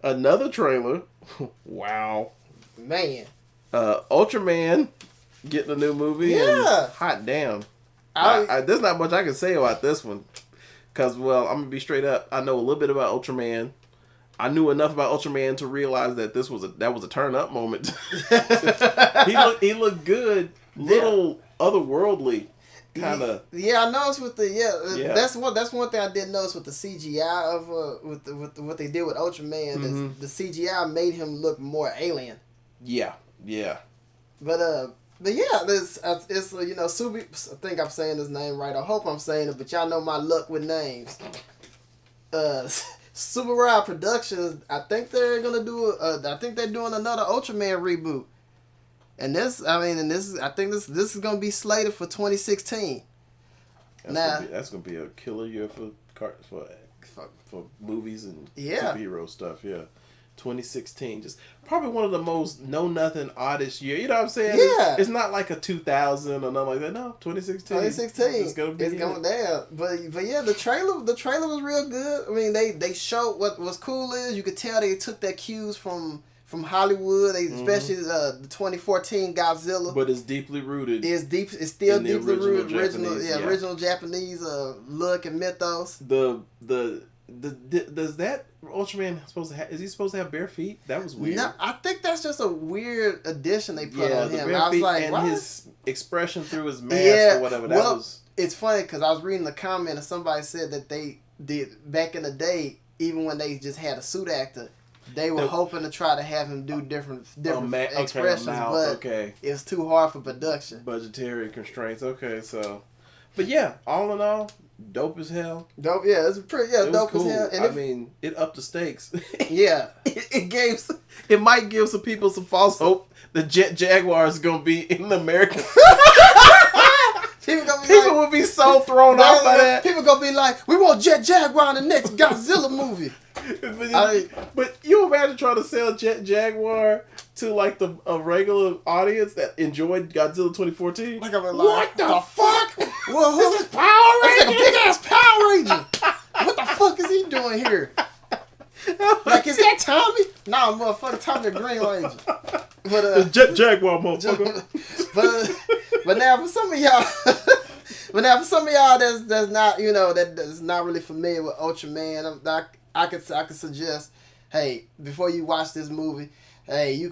Speaker 1: another trailer. Wow,
Speaker 2: man.
Speaker 1: Ultraman getting a new movie.
Speaker 2: Yeah.
Speaker 1: And hot damn. There's not much I can say about this one. Because, well, I'm going to be straight up. I know a little bit about Ultraman. I knew enough about Ultraman to realize that that was a turn up moment. he looked good, little otherworldly, kind of.
Speaker 2: Yeah, I noticed with the that's one thing I did notice with the CGI of with what they did with Ultraman. Mm-hmm. The CGI made him look more alien.
Speaker 1: Yeah.
Speaker 2: But yeah, it's Subi. I think I'm saying his name right. I hope I'm saying it, but y'all know my luck with names. Subaru Productions. I think they're gonna do. I think they're doing another Ultraman reboot. And this is gonna be slated for 2016.
Speaker 1: That's gonna be a killer year for movies and superhero stuff. Yeah. 2016, just probably one of the most know-nothing oddest year. You know what I'm saying?
Speaker 2: Yeah.
Speaker 1: It's not like a 2000 or nothing like that. No, 2016.
Speaker 2: 2016.
Speaker 1: It's going
Speaker 2: down. But yeah, the trailer was real good. I mean, they showed what was cool is you could tell they took their cues from Hollywood, especially the 2014 Godzilla.
Speaker 1: But it's deeply rooted.
Speaker 2: It's still deeply rooted. Original Japanese look and mythos.
Speaker 1: Does that Ultraman is he supposed to have bare feet? That was weird.
Speaker 2: No, I think that's just a weird addition they put on him.
Speaker 1: I was like, and his expression through his mask or whatever.
Speaker 2: It's funny because I was reading the comment and somebody said that they did back in the day, even when they just had a suit actor, they were hoping to try to have him do different expressions, but it's too hard for production.
Speaker 1: Budgetary constraints. Okay, so, but yeah, all in all, dope as hell.
Speaker 2: Dope, yeah, it's pretty, dope cool. as hell. And
Speaker 1: I mean, it upped the stakes.
Speaker 2: Yeah,
Speaker 1: it might give some people some false hope that Jet Jaguar is gonna be in the American. People would be so thrown off by that.
Speaker 2: People gonna be like, "We want Jet Jaguar in the next Godzilla movie."
Speaker 1: But you imagine trying to sell Jet Jaguar to like a regular audience that enjoyed Godzilla 2014?
Speaker 2: Like, what the fuck? Well, this is Power Ranger. It's like a big ass Power Ranger. What the fuck is he doing here? Like, is that Tommy? Nah, motherfucker, Tommy the Green Ranger. But
Speaker 1: Jet Jaguar, motherfucker.
Speaker 2: but now for some of y'all, that's not that's not really familiar with Ultraman, I could suggest, hey, before you watch this movie, hey, you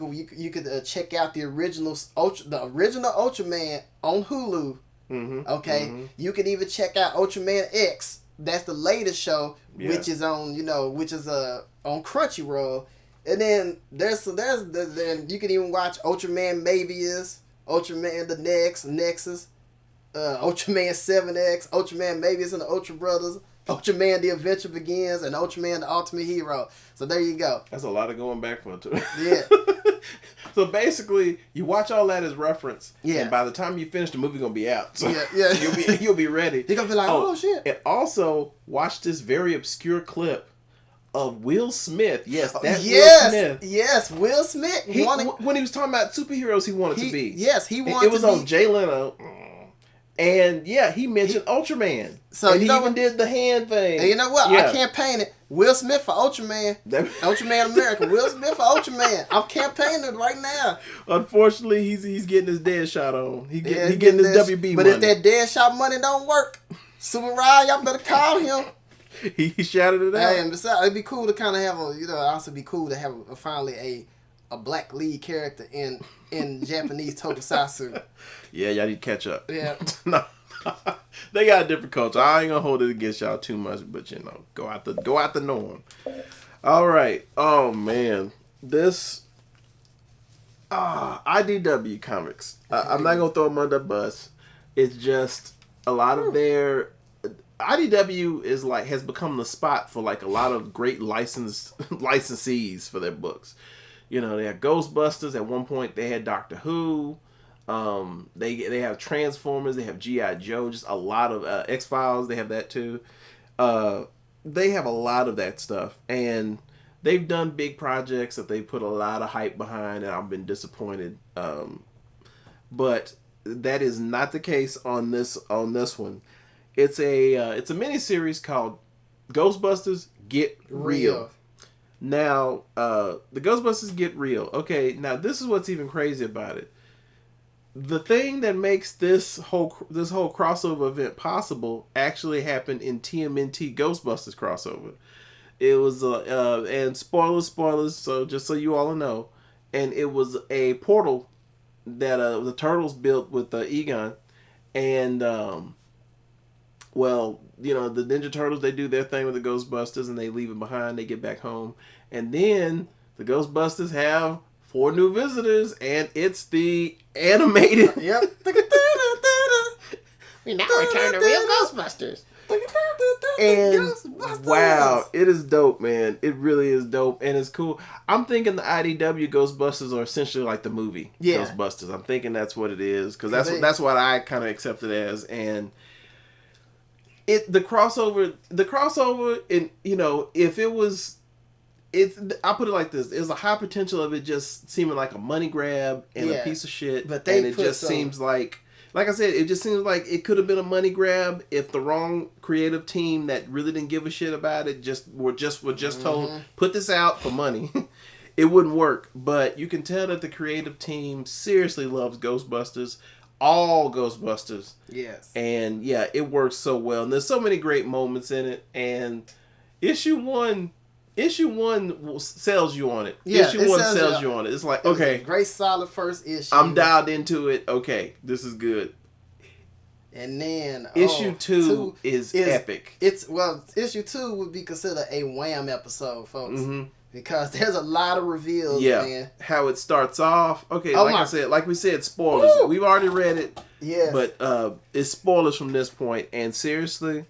Speaker 2: could check out the original Ultraman on Hulu.
Speaker 1: Mm-hmm.
Speaker 2: Okay, mm-hmm. You could even check out Ultraman X. That's the latest show, which is on on Crunchyroll. And then then you can even watch Ultraman Mabius, Ultraman the Nexus, Ultraman 7X, Ultraman Mabius and the Ultra Brothers, Ultraman The Adventure Begins, and Ultraman The Ultimate Hero. So there you go.
Speaker 1: That's a lot of going back for too.
Speaker 2: Yeah.
Speaker 1: So basically, you watch all that as reference.
Speaker 2: Yeah.
Speaker 1: And by the time you finish, the movie's gonna be out. So
Speaker 2: yeah.
Speaker 1: You'll be ready.
Speaker 2: You're gonna be like, oh shit.
Speaker 1: And also watch this very obscure clip of Will Smith. Yes, Will Smith.
Speaker 2: Yes, Will Smith.
Speaker 1: When he was talking about superheroes, he wanted to be.
Speaker 2: Yes, he wanted to be.
Speaker 1: It was on Jay Leno. And yeah, he mentioned Ultraman.
Speaker 2: So
Speaker 1: and he even did the hand thing.
Speaker 2: And you know what? Yeah. I campaigned it. Will Smith for Ultraman. Ultraman America. Will Smith for Ultraman. I'm campaigning it right now.
Speaker 1: Unfortunately, he's getting his dead shot on. He getting his WB money.
Speaker 2: But if that dead shot money don't work, Super Ride, y'all better call him.
Speaker 1: He shouted it out.
Speaker 2: And besides, it'd be cool to kind of have also be cool to have finally a black lead character in Japanese tokusatsu.
Speaker 1: Yeah, y'all need to catch up.
Speaker 2: Yeah.
Speaker 1: No. They got a different culture. I ain't gonna hold it against y'all too much, but go out the norm. All right. Oh man, this IDW comics. I'm not gonna throw them under the bus. It's just a lot of their IDW has become the spot for like a lot of great licensees for their books. They had Ghostbusters at one point. They had Doctor Who. They have Transformers. They have G.I. Joe. Just a lot of X-Files. They have that too. They have a lot of that stuff, and they've done big projects that they put a lot of hype behind, and I've been disappointed. But that is not the case on this one. It's a miniseries called Ghostbusters Get Real. Now, the Ghostbusters Get Real. Okay, now this is what's even crazy about it. the thing that makes this whole crossover event possible actually happened in TMNT Ghostbusters crossover. It was and spoilers. So just so you all know, and it was a portal that the Turtles built with Egon, and well, you know, the Ninja Turtles, they do their thing with the Ghostbusters and they leave it behind. They get back home, and then the Ghostbusters have 4 new visitors, and it's the animated.
Speaker 2: Yep. We now return to real Ghostbusters.
Speaker 1: And wow, it is dope, man. It really is dope, and it's cool. I'm thinking the IDW Ghostbusters are essentially like the movie Ghostbusters. I'm thinking that's what it is, because that's what I kind of accept it as. And the crossover, and you know, if it was. I'll put it like this. There's a high potential of it just seeming like a money grab and a piece of shit.
Speaker 2: But
Speaker 1: it just seems like I said, it just seems like it could have been a money grab if the wrong creative team that really didn't give a shit about it were just told, put this out for money. It wouldn't work. But you can tell that the creative team seriously loves Ghostbusters. All Ghostbusters.
Speaker 2: Yes.
Speaker 1: And yeah, it works so well. And there's so many great moments in it. And issue one sells you on it.
Speaker 2: Yeah,
Speaker 1: issue 1 sells you on it. It's like, okay,
Speaker 2: great solid first issue.
Speaker 1: I'm dialed into it. Okay, this is good.
Speaker 2: And then
Speaker 1: issue 2 is epic.
Speaker 2: Issue 2 would be considered a wham episode, folks. Mm-hmm. Because there's a lot of reveals, man.
Speaker 1: How it starts off. Okay, like we said, spoilers. Woo! We've already read it.
Speaker 2: Yes.
Speaker 1: But it's spoilers from this point. And seriously,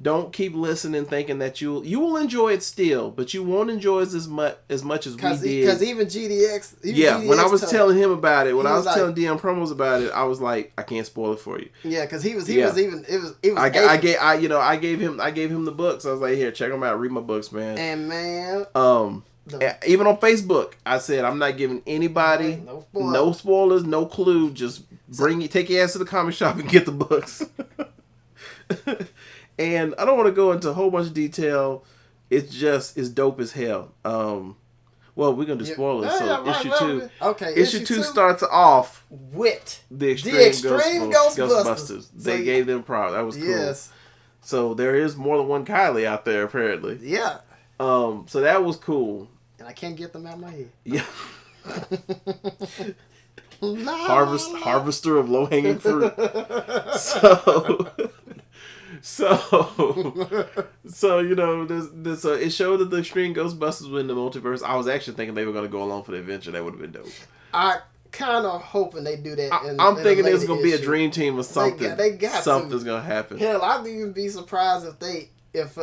Speaker 1: don't keep listening thinking that you will enjoy it still, but you won't enjoy it as much as we did.
Speaker 2: Because even GDX...
Speaker 1: when I was telling him about it, when I was telling DM Promos about it, I was like, I can't spoil it for you.
Speaker 2: Yeah, because he was even... It was
Speaker 1: I gave him the books. I was like, here, check them out. Read my books, man.
Speaker 2: And man...
Speaker 1: even on Facebook, I said, I'm not giving anybody no spoilers, no clue. Just take your ass to the comic shop and get the books. And I don't want to go into a whole bunch of detail. It's dope as hell. Well, we're going to do spoilers. Issue 2. Okay. Issue 2 starts off
Speaker 2: with
Speaker 1: the Extreme Ghostbusters. They gave them props. That was cool. Yes. So there is more than one Kylie out there, apparently.
Speaker 2: Yeah.
Speaker 1: So that was cool.
Speaker 2: And I can't get them out of my head.
Speaker 1: Yeah. Harvester of low-hanging fruit. So you know, this it showed that the Extreme Ghostbusters were in the multiverse. I was actually thinking they were going to go along for the adventure. That would have been dope.
Speaker 2: I kind of hoping they do that.
Speaker 1: I'm thinking there's going to be a dream team or something.
Speaker 2: They got
Speaker 1: something's going to happen.
Speaker 2: Hell, I'd even be surprised if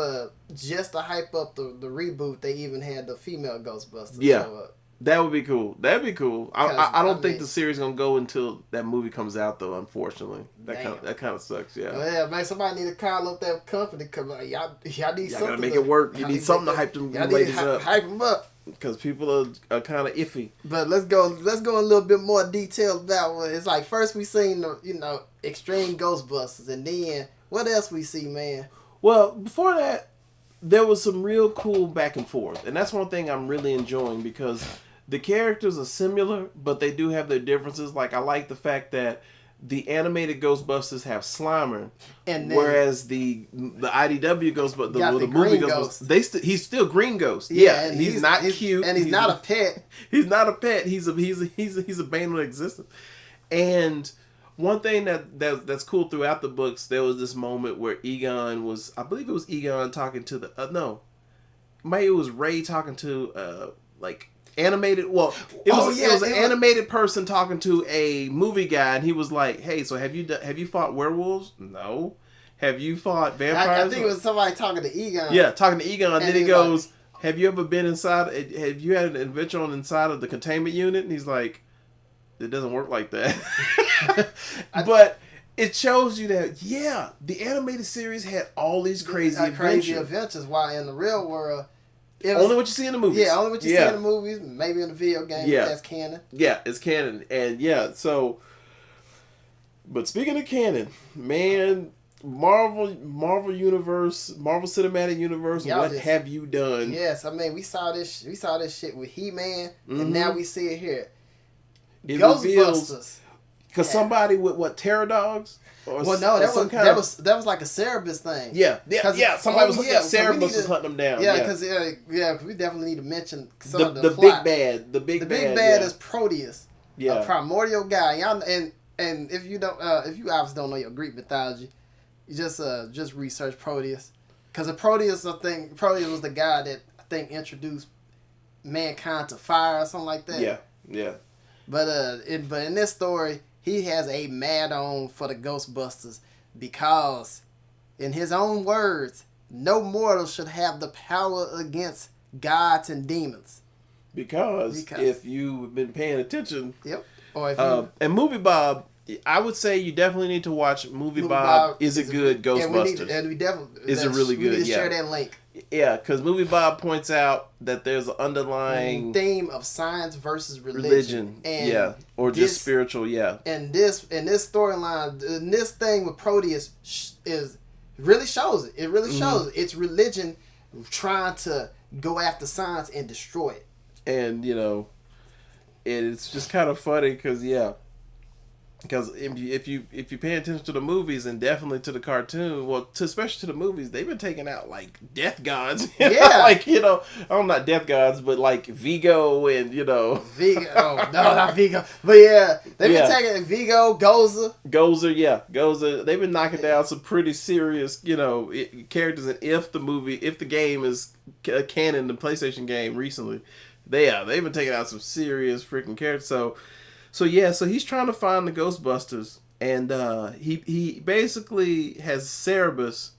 Speaker 2: just to hype up the reboot, they even had the female Ghostbusters show up.
Speaker 1: That would be cool. That'd be cool. I don't think the series gonna go until that movie comes out, though. Unfortunately, that kind of sucks. Yeah.
Speaker 2: Well, yeah, man. Somebody need to call up that company. Cause y'all need something.
Speaker 1: Gotta make it work. You need something to hype them ladies up.
Speaker 2: Hype them up.
Speaker 1: Because people are kind of iffy.
Speaker 2: But let's go in a little bit more detail about what it's like. First, we seen the Extreme Ghostbusters, and then what else we see, man?
Speaker 1: Well, before that, there was some real cool back and forth, and that's one thing I'm really enjoying because the characters are similar, but they do have their differences. Like, I like the fact that the animated Ghostbusters have Slimer, whereas the IDW Ghostbusters, the movie Ghostbusters, he's still Green Ghost. Yeah, and he's not cute,
Speaker 2: and he's not a pet.
Speaker 1: He's not a pet. He's a bane of existence. And one thing that's cool throughout the books, there was this moment where Egon was, I believe it was Egon talking to maybe it was Ray talking to animated. Well, it was an animated person talking to a movie guy, and he was like, "Hey, so have you fought werewolves? No. Have you fought vampires?"
Speaker 2: I think it was somebody talking to Egon.
Speaker 1: Yeah, talking to Egon, and then he goes, "Have you ever been inside? Have you had an adventure on inside of the containment unit?" And he's like, "It doesn't work like that." But it shows you that the animated series had all these crazy adventures.
Speaker 2: While in the real world.
Speaker 1: Only what you see in the movies.
Speaker 2: Yeah, only what you see in the movies. Maybe in the video game. Yeah. That's canon.
Speaker 1: Yeah, it's canon. And but speaking of canon, man, Marvel Universe, Marvel Cinematic Universe, what have you done?
Speaker 2: Yes, I mean, we saw this shit with He-Man, and now we see it here. Ghostbusters.
Speaker 1: Because somebody with what, terror dogs? Or,
Speaker 2: well, no, that was like a Cerebus thing.
Speaker 1: Yeah. Somebody was hunting. Cerebus was hunting them down.
Speaker 2: Yeah, because we definitely need to mention some of
Speaker 1: the
Speaker 2: plot.
Speaker 1: big bad. The big bad
Speaker 2: is Proteus.
Speaker 1: Yeah,
Speaker 2: a primordial guy. Y'all, and if you don't, if you obviously don't know your Greek mythology, you just research Proteus. Because Proteus was the guy that I think introduced mankind to fire or something like that.
Speaker 1: Yeah.
Speaker 2: But in this story, he has a mad on for the Ghostbusters because, in his own words, no mortal should have the power against gods and demons.
Speaker 1: Because if you've been paying attention,
Speaker 2: yep. Or if you,
Speaker 1: and Movie Bob, I would say you definitely need to watch Movie Bob. Is it good? Ghostbusters.
Speaker 2: And we definitely
Speaker 1: is it really good?
Speaker 2: We need to share that link.
Speaker 1: Yeah, because Movie Bob points out that there's an underlying
Speaker 2: theme of science versus religion.
Speaker 1: And or just spiritual. Yeah.
Speaker 2: And this storyline, and this thing with Proteus is really shows it. It really shows it. It's religion trying to go after science and destroy it. And
Speaker 1: it's just kind of funny because if you pay attention to the movies and definitely to the cartoon, especially to the movies, they've been taking out like death gods. Not death gods, but like Vigo and
Speaker 2: Vigo. Oh no, not Vigo. But yeah, they've been taking Vigo, Gozer.
Speaker 1: Gozer. They've been knocking down some pretty serious, characters. And if the game is canon, the PlayStation game recently, they've been taking out some serious freaking characters. So he's trying to find the Ghostbusters, and he basically has Cerebus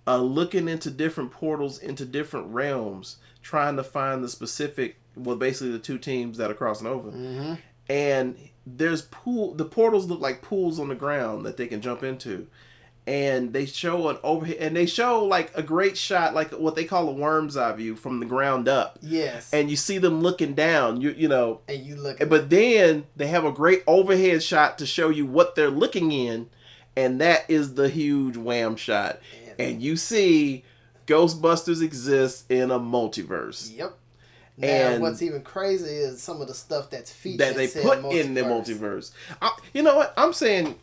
Speaker 1: looking into different portals into different realms, trying to find the specific, basically the two teams that are crossing over. Mm-hmm. And the portals look like pools on the ground that they can jump into. And they show an overhead, and they show like a great shot, like what they call a worm's eye view from the ground up.
Speaker 2: Yes.
Speaker 1: And you see them looking down, And
Speaker 2: you look.
Speaker 1: But then they have a great overhead shot to show you what they're looking in, and that is the huge wham shot. And you see Ghostbusters exists in a multiverse.
Speaker 2: Yep. Now, what's even crazy is some of the stuff that's featured
Speaker 1: that they put in the multiverse. You know what? I'm saying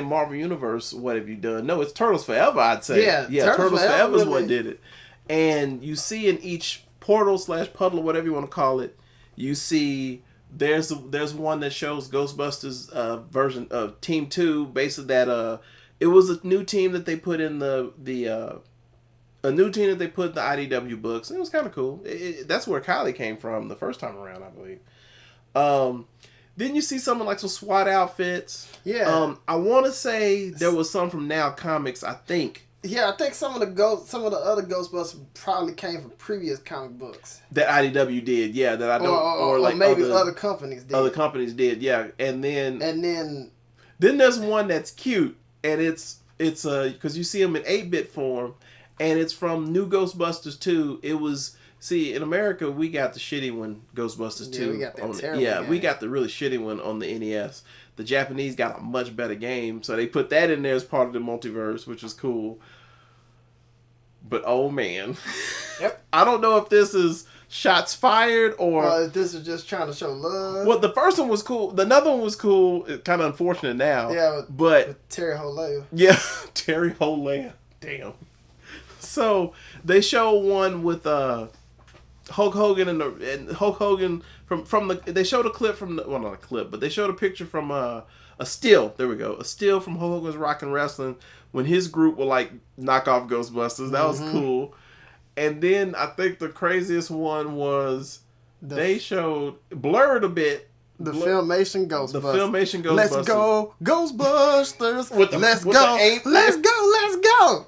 Speaker 1: Marvel Universe. What have you done? No, it's Turtles Forever. I'd say. Yeah. Turtles Forever is what did it. And you see in each portal/puddle or whatever you want to call it, you see there's one that shows Ghostbusters version of Team 2. Basically, that it was a new team that they put in a new team that they put in the IDW books. It was kind of cool. That's where Kylie came from the first time around, I believe. Then you see some like some SWAT outfits.
Speaker 2: Yeah.
Speaker 1: I want to say there was some from Now Comics, I think.
Speaker 2: Yeah, I think some of the other Ghostbusters probably came from previous comic books
Speaker 1: that IDW did. Yeah, that I don't,
Speaker 2: or like maybe other companies did.
Speaker 1: Other companies did. Yeah, and then there's one that's cute, and it's because you see them in 8-bit form. And it's from New Ghostbusters 2. It was, in America, we got the shitty one, Ghostbusters 2.
Speaker 2: Yeah, we got that terrible game.
Speaker 1: We got the really shitty one on the NES. The Japanese got a much better game, so they put that in there as part of the multiverse, which was cool. But, oh, man.
Speaker 2: Yep.
Speaker 1: I don't know if this is shots fired or...
Speaker 2: this is just trying to show love.
Speaker 1: Well, the first one was cool. Another one was cool. It's kind of unfortunate now.
Speaker 2: Yeah, with Terry Hollea.
Speaker 1: Yeah, Terry Hollea. Damn. So they show one with Hulk Hogan and Hulk Hogan from the. They showed a clip from not a clip, but they showed a picture from a still. There we go, a still from Hulk Hogan's Rockin' Wrestling when his group were like knock off Ghostbusters. That was cool. And then I think the craziest one was they showed blurred a bit.
Speaker 2: The Filmation Ghostbusters.
Speaker 1: The Filmation Ghostbusters.
Speaker 2: Let's go Ghostbusters.
Speaker 1: Let's go.
Speaker 2: Let's go.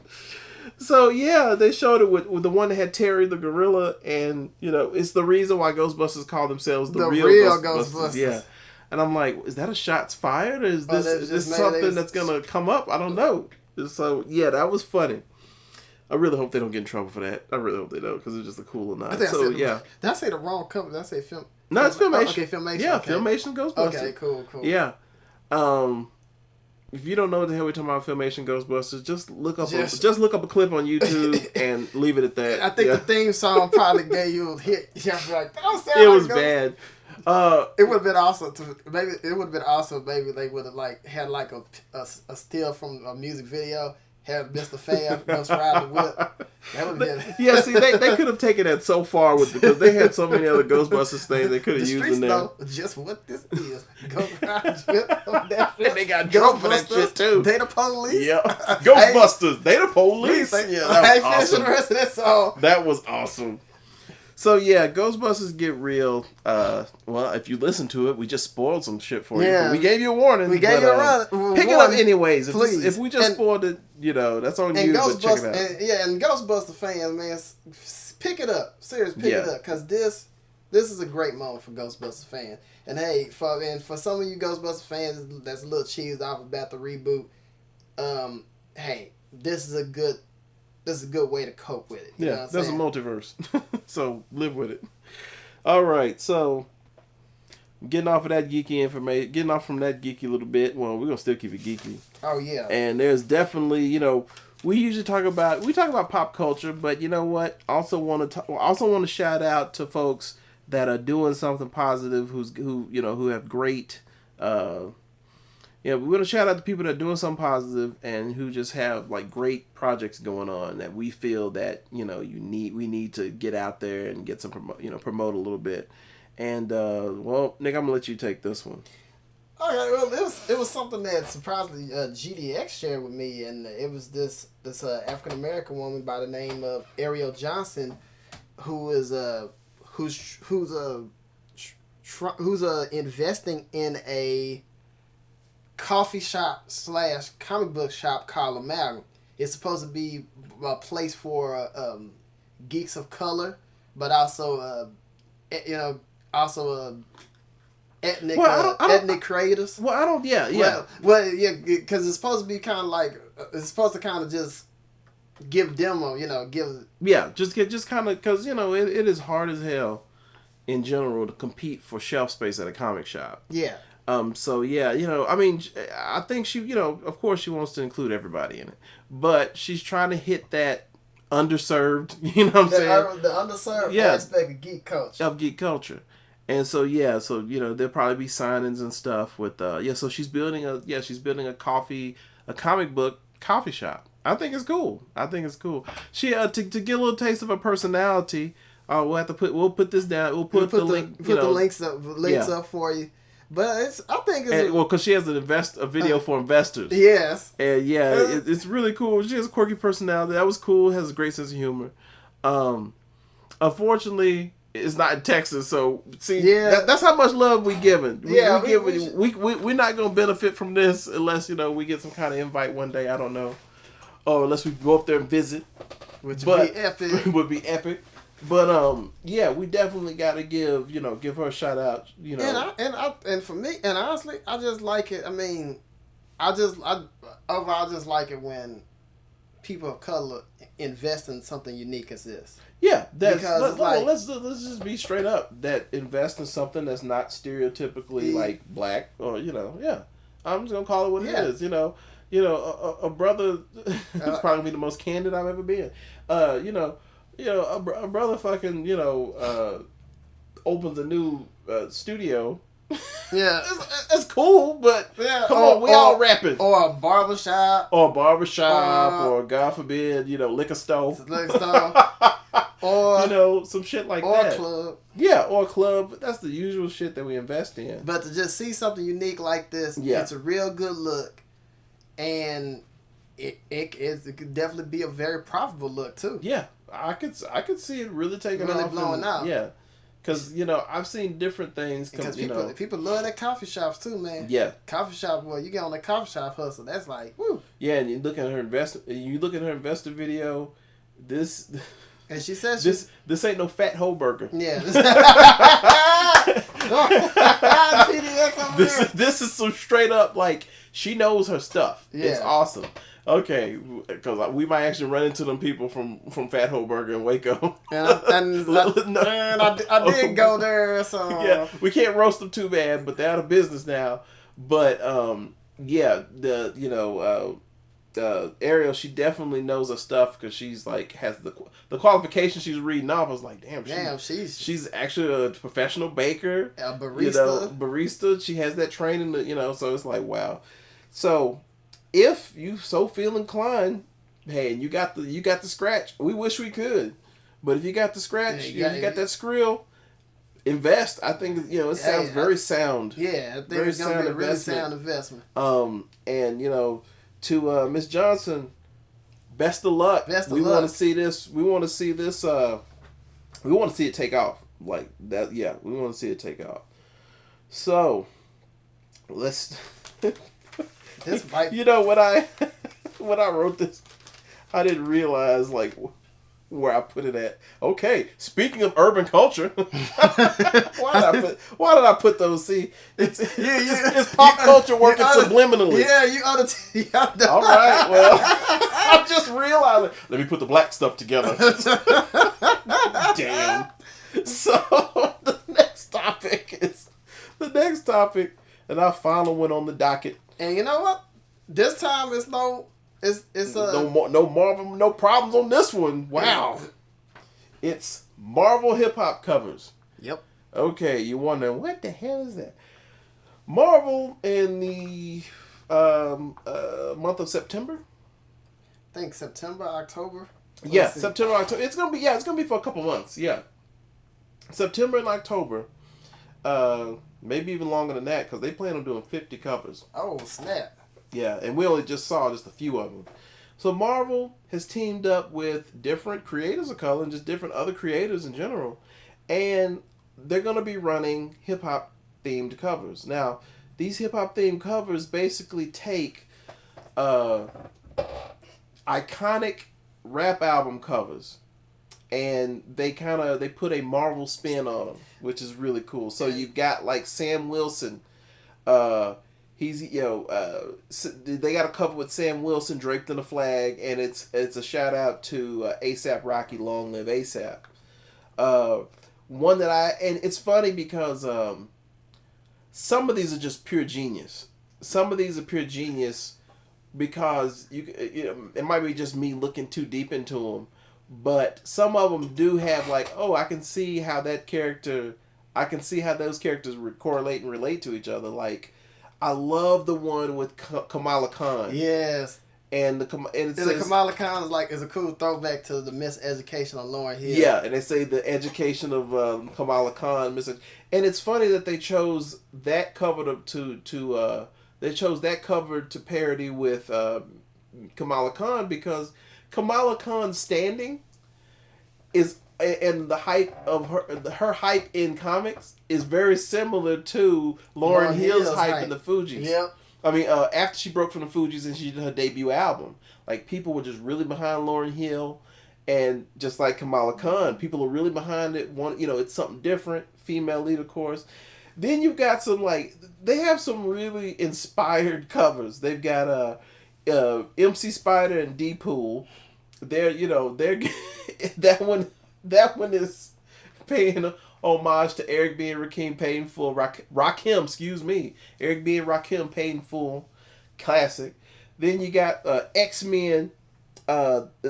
Speaker 1: So, yeah, they showed it with the one that had Terry the Gorilla, and, it's the reason why Ghostbusters call themselves the real Ghostbusters. Yeah. And I'm like, is that a shots fired, or is this something that's going to come up? I don't know. So, yeah, that was funny. I really hope they don't get in trouble for that. I really hope they don't, because it's just a cool nod. Did
Speaker 2: I say the wrong company? Did I say Film?
Speaker 1: No, it's Filmation.
Speaker 2: Okay, Filmation.
Speaker 1: Yeah,
Speaker 2: okay.
Speaker 1: Filmation Ghostbusters.
Speaker 2: Okay, cool.
Speaker 1: Yeah. If you don't know what the hell we're talking about, Filmation Ghostbusters, just look up a clip on YouTube and leave it at that.
Speaker 2: I think the theme song probably gave you a hit. Yeah, like,
Speaker 1: it was bad.
Speaker 2: It would have been awesome to maybe. It would have been awesome. Maybe they would have like had like a still from a music video. Had Mr. Fab Ghost Rider whip. That would have been.
Speaker 1: Yeah, see, they could have taken that so far with because they had so many other Ghostbusters things they could have used in there.
Speaker 2: Know just what this is. Ghost Rider whip.
Speaker 1: And they got drunk for that shit too.
Speaker 2: They the police.
Speaker 1: Yeah, Ghostbusters. They the police.
Speaker 2: Yeah, that was awesome. The rest of that song.
Speaker 1: That was awesome. So yeah, Ghostbusters Get Real. Well, if you listen to it, we just spoiled some shit for you. But we gave you a warning.
Speaker 2: We gave you a run.
Speaker 1: Pick it up anyways.
Speaker 2: Please.
Speaker 1: If we just spoiled it, that's on you. But check it out.
Speaker 2: And Ghostbuster fans, man, pick it up. Seriously, pick it up because this is a great moment for Ghostbusters fans. And hey, for some of you Ghostbusters fans that's a little cheesed off about the reboot, hey, this is a good way to cope with it. You know what I'm
Speaker 1: there's
Speaker 2: saying?
Speaker 1: a multiverse. So live with it. All right, so getting off of that geeky information, getting off from that geeky little bit. Well, we're gonna still keep it geeky.
Speaker 2: Oh yeah.
Speaker 1: And there's definitely, we usually talk about pop culture, but you know what? Also want to shout out to folks that are doing something positive, who have great. We want to shout out to people that are doing something positive and who just have like great projects going on that we feel that we need to get out there and get some promote a little bit. And Nick, I'm gonna let you take this one.
Speaker 2: Okay, well, it was something that surprisingly GDX shared with me, and it was this African American woman by the name of Ariell Johnson, who's investing in a coffee shop / comic book shop called Amalgam. It's supposed to be a place for geeks of color, but also ethnic creators.
Speaker 1: Well, I don't. Yeah.
Speaker 2: Well, yeah, because it's supposed to be kind of like it's supposed to kind of just give demo, give.
Speaker 1: Yeah, just kind of because it is hard as hell in general to compete for shelf space at a comic shop.
Speaker 2: Yeah.
Speaker 1: So yeah, I think she, of course she wants to include everybody in it, but she's trying to hit that underserved,
Speaker 2: the underserved aspect of geek culture. And so there'll probably be signings and stuff with so she's building a comic book coffee shop. I think it's cool. She to get a little taste of her personality, we'll put this down. We'll put the link, the links up for you. But
Speaker 1: because she has a video for investors.
Speaker 2: Yes.
Speaker 1: And it's really cool. She has a quirky personality. That was cool. Has a great sense of humor. Unfortunately, it's not in Texas. So that's how much love we giving. We're not gonna benefit from this unless we get some kind of invite one day. I don't know, or unless we go up there and visit,
Speaker 2: which would be epic.
Speaker 1: Would be epic. But we definitely got to give her a shout out.
Speaker 2: And for me, and honestly, I just like it. I mean, overall just like it when people of color invest in something unique as this.
Speaker 1: Yeah, let's just be straight up. That invest in something that's not stereotypically like black or I'm just gonna call it what it is. A brother is probably the most candid I've ever been. A brother fucking, opens a new studio.
Speaker 2: Yeah.
Speaker 1: It's cool, but come on, we all rapping.
Speaker 2: Or a barbershop.
Speaker 1: Or God forbid, liquor store. Or, some shit like that.
Speaker 2: Or a club.
Speaker 1: Yeah, or a club. That's the usual shit that we invest in.
Speaker 2: But to just see something unique like this, it's a real good look. And it could definitely be a very profitable look, too.
Speaker 1: Yeah. I could see it really taking off.
Speaker 2: Blowing out.
Speaker 1: Yeah. Because, I've seen different things.
Speaker 2: Because people love their coffee shops, too, man.
Speaker 1: Yeah.
Speaker 2: Coffee shop, you get on the coffee shop hustle. That's like, woo.
Speaker 1: Yeah, and you look at her investor video, this...
Speaker 2: And she says
Speaker 1: this ain't no fat hoe burger.
Speaker 2: Yeah.
Speaker 1: This is some straight up, like, she knows her stuff. Yeah. It's awesome. Okay, because we might actually run into them people from Fat Hoe Burger in Waco.
Speaker 2: I did go there, so...
Speaker 1: Yeah, we can't roast them too bad, but they're out of business now. But, Ariell, she definitely knows her stuff because she's like has the qualifications she's reading off. I was like, damn, she's actually a professional baker,
Speaker 2: a barista,
Speaker 1: barista. She has that training, so it's like wow. So if you so feel inclined, hey, and you got the scratch. We wish we could, but if you got the scratch, you got that skrill. Invest. I think it sounds very sound.
Speaker 2: Yeah, I think it's gonna be a really sound investment.
Speaker 1: And to Miss Johnson, best of luck. We want to see this. We want to see this. We want to see it take off like that. Yeah, we want to see it take off. So let's.
Speaker 2: This might.
Speaker 1: When I wrote this, I didn't realize like where I put it at. Okay, speaking of urban culture, why did I put those? See, it's pop culture working subliminally.
Speaker 2: Yeah, you ought to.
Speaker 1: All right, well, I just realized. Let me put the black stuff together. Damn. So the next topic, and our final one on the docket.
Speaker 2: And you know what? This time it's no. It's
Speaker 1: no Marvel, no problems on this one. Wow. It's Marvel hip hop covers.
Speaker 2: Yep.
Speaker 1: Okay, you wondering what the hell is that? Marvel in the month of September.
Speaker 2: I think September, October.
Speaker 1: September, October. It's gonna be for a couple months. Yeah. September and October. Maybe even longer than that because they plan on doing 50 covers.
Speaker 2: Oh snap.
Speaker 1: Yeah, and we only just saw just a few of them. So Marvel has teamed up with different creators of color and just different other creators in general. And they're going to be running hip-hop themed covers. Now, these hip-hop themed covers basically take iconic rap album covers. And they put a Marvel spin on them, which is really cool. So you've got like Sam Wilson, he's they got a cover with Sam Wilson draped in a flag, and it's a shout out to ASAP Rocky, Long Live ASAP. One and it's funny because some of these are just pure genius. Some of these are pure genius because it might be just me looking too deep into them, but some of them do have like, oh, I can see how those characters correlate and relate to each other. Like, I love the one with Kamala Khan.
Speaker 2: Yes.
Speaker 1: And
Speaker 2: Kamala Khan is a cool throwback to the miseducation of Lauryn Hill.
Speaker 1: Yeah, and they say the education of Kamala Khan. And it's funny that they chose that cover to parody with Kamala Khan because Kamala Khan's standing is, and the hype of her hype in comics is very similar to Lauryn Hill's hype in the Fugees.
Speaker 2: Yep.
Speaker 1: I mean, after she broke from the Fugees and she did her debut album, like, people were just really behind Lauryn Hill, and just like Kamala Khan, people are really behind it. It's something different, female lead, of course. Then you've got they have some really inspired covers. They've got MC Spider and D-Pool. They're that one is paying homage to Eric B. and Rakim Paid in Full. Rakim, excuse me. Eric B. and Rakim Paid in Full. Classic. Then you got X-Men,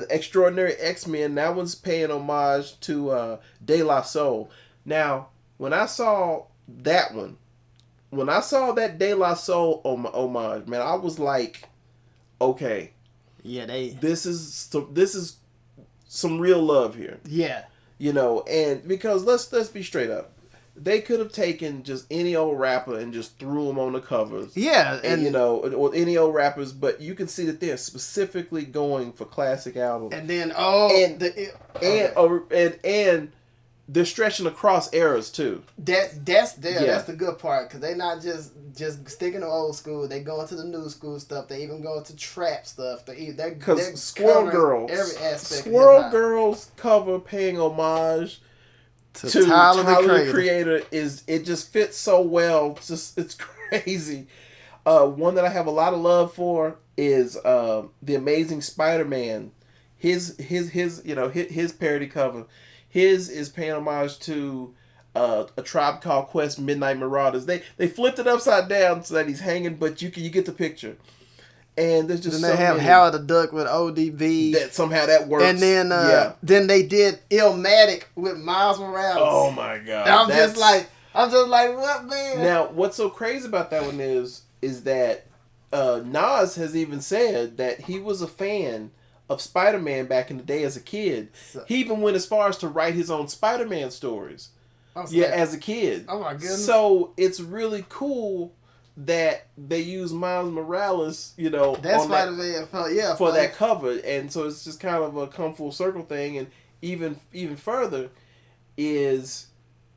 Speaker 1: Extraordinary X-Men. That one's paying homage to De La Soul. Now, when I saw that De La Soul homage, man, I was like, okay.
Speaker 2: Yeah,
Speaker 1: This is some real love here.
Speaker 2: Yeah.
Speaker 1: And because let's be straight up. They could have taken just any old rapper and just threw them on the covers.
Speaker 2: Yeah.
Speaker 1: Or any old rappers, but you can see that they're specifically going for classic albums.
Speaker 2: And then,
Speaker 1: and they're stretching across eras too.
Speaker 2: That's the good part, because they not just sticking to old school. They go into the new school stuff. They even go into trap stuff. Because
Speaker 1: Squirrel Girls,
Speaker 2: every aspect.
Speaker 1: Squirrel Girls cover paying homage to Tyler the Creator it just fits so well. It's crazy. One that I have a lot of love for is the Amazing Spider-Man. His parody cover. His is paying homage to A Tribe Called Quest, Midnight Marauders. They flipped it upside down so that he's hanging, but you get the picture. And there's just
Speaker 2: then they have
Speaker 1: many
Speaker 2: Howard the Duck with ODB.
Speaker 1: that somehow that works.
Speaker 2: And then they did Illmatic with Miles Morales.
Speaker 1: Oh my god!
Speaker 2: I'm just like, what, man?
Speaker 1: Now, what's so crazy about that one is that Nas has even said that he was a fan of Spider-Man back in the day as a kid. He even went as far as to write his own Spider-Man stories. As a kid.
Speaker 2: Oh my goodness!
Speaker 1: So it's really cool that they use Miles Morales,
Speaker 2: that's Spider-Man
Speaker 1: for that cover, and so it's just kind of a come full circle thing. And even further is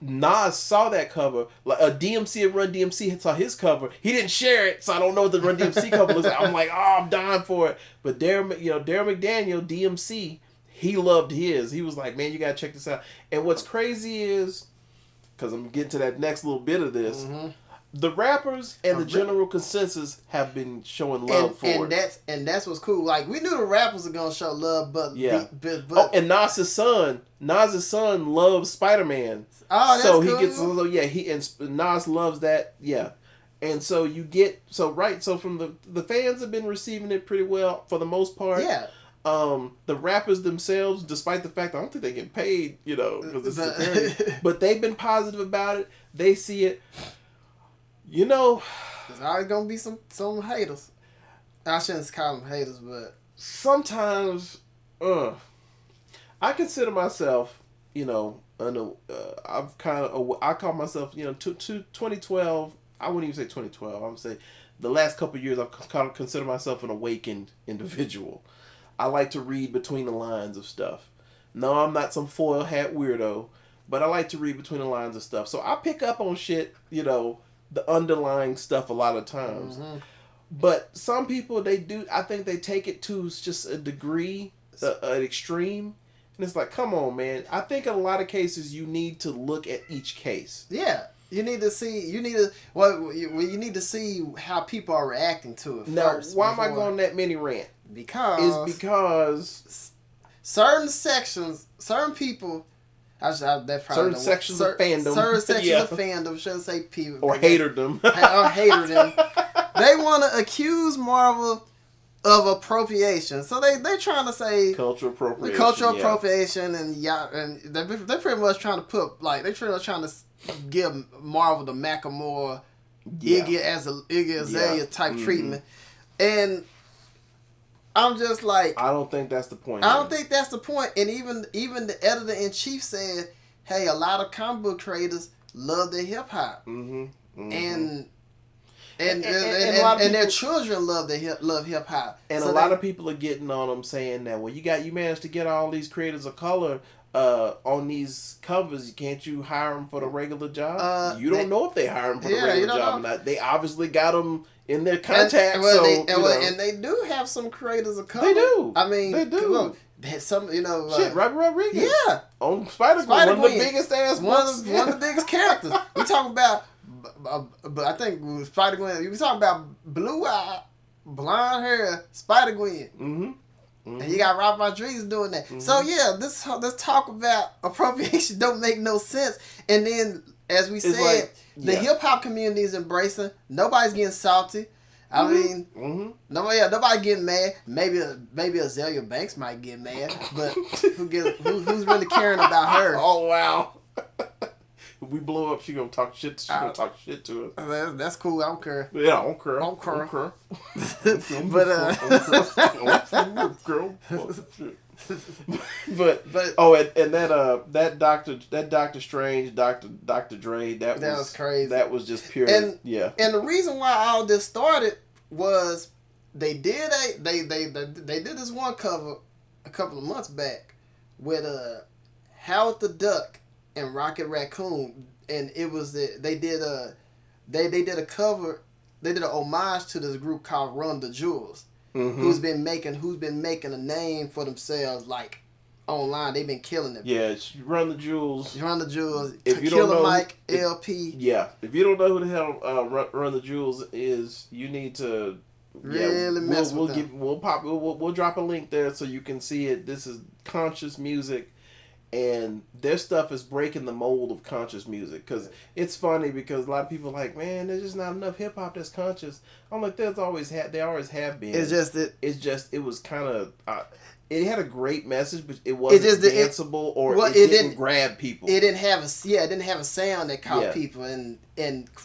Speaker 1: Nas saw that cover, like a DMC and Run DMC saw his cover. He didn't share it, so I don't know what the Run DMC cover looks like. I'm like, I'm dying for it. But Darren McDaniel, DMC, he loved his. He was like, man, you gotta check this out. And what's crazy is, because I'm getting to that next little bit of this. Mm-hmm. The rappers and the general consensus have been showing love for it.
Speaker 2: That's what's cool. Like, we knew the rappers were gonna show love, but
Speaker 1: and Nas's son loves Spider-Man.
Speaker 2: Oh, that's
Speaker 1: so
Speaker 2: cool.
Speaker 1: He gets a little and Nas loves that, and so you get so from the fans have been receiving it pretty well for the most part.
Speaker 2: Yeah.
Speaker 1: The rappers themselves, despite the fact I don't think they get paid, because it's but they've been positive about it. They see it. There's
Speaker 2: always gonna be some haters. I shouldn't call them haters, but
Speaker 1: sometimes, I consider myself, I call myself, 2012. I wouldn't even say 2012. I would say the last couple of years I've kind of considered myself an awakened individual. I like to read between the lines of stuff. No, I'm not some foil hat weirdo, but I like to read between the lines of stuff. So I pick up on shit, the underlying stuff a lot of times. Mm-hmm. But some people, I think they take it to just a degree, an extreme. And it's like, come on, man. I think in a lot of cases you need to look at each case.
Speaker 2: Yeah. You need to see how people are reacting to it first.
Speaker 1: Now, why am I going that mini rant? Because
Speaker 2: certain sections, certain people... certain
Speaker 1: sections of fandom.
Speaker 2: Certain sections of fandom, shouldn't say people.
Speaker 1: Or haterdom.
Speaker 2: They want to accuse Marvel of appropriation. So they're trying to say...
Speaker 1: Cultural appropriation.
Speaker 2: Cultural appropriation, and they're pretty much trying to put... Like, they're pretty much trying to give Marvel the Macklemore, Iggy Azalea type treatment. And... I'm just like...
Speaker 1: I don't think that's the point.
Speaker 2: I don't think that's the point. And even the editor-in-chief said, hey, a lot of comic book creators love their hip-hop. Mm-hmm. Mm-hmm. And their children love hip-hop.
Speaker 1: And so a lot of people are getting on them saying that, well, you managed to get all these creators of color on these covers. Can't you hire them for the regular job? You don't know if they hire them for the regular job or not. They obviously got them in their contacts.
Speaker 2: And they do have some creators of color.
Speaker 1: They do.
Speaker 2: I mean,
Speaker 1: they do.
Speaker 2: Look, some,
Speaker 1: Robbie Rodriguez.
Speaker 2: Yeah.
Speaker 1: On Spider-Man. One of the biggest ass
Speaker 2: one of the biggest characters. We talking about, I think Spider-Gwen, we talking about blue-eyed, blonde hair Spider-Gwen. Mm-hmm. Mm-hmm. And you got Robert Rodriguez doing that. Mm-hmm. So yeah, this talk about appropriation don't make no sense. And then, as we said, the hip hop community is embracing. Nobody's getting salty. I mean, nobody getting mad. Maybe Azalea Banks might get mad, but who's really caring about her?
Speaker 1: Oh wow! If we blow up, she gonna talk shit. She gonna talk shit to us.
Speaker 2: That's cool. I don't care.
Speaker 1: Yeah, I don't care. But that Doctor Strange, Dr. Dre, that was crazy. That was just pure.
Speaker 2: And the reason why all this started was they did this one cover a couple of months back with Howard the Duck and Rocket Raccoon, and it was they did a cover. They did an homage to this group called Run the Jewels, who's been making a name for themselves, like online. They've been killing it.
Speaker 1: Yeah, Run the Jewels.
Speaker 2: If you don't know Mike LP.
Speaker 1: Yeah, if you don't know who the hell Run the Jewels is, you need to
Speaker 2: really mess with them.
Speaker 1: We'll drop a link there so you can see it. This is conscious music. And their stuff is breaking the mold of conscious music. Because it's funny because a lot of people are like, man, there's just not enough hip hop that's conscious. I'm like, they always have been. It was kind of. It had a great message, but it wasn't danceable or it didn't grab people.
Speaker 2: It didn't have a sound that caught people. And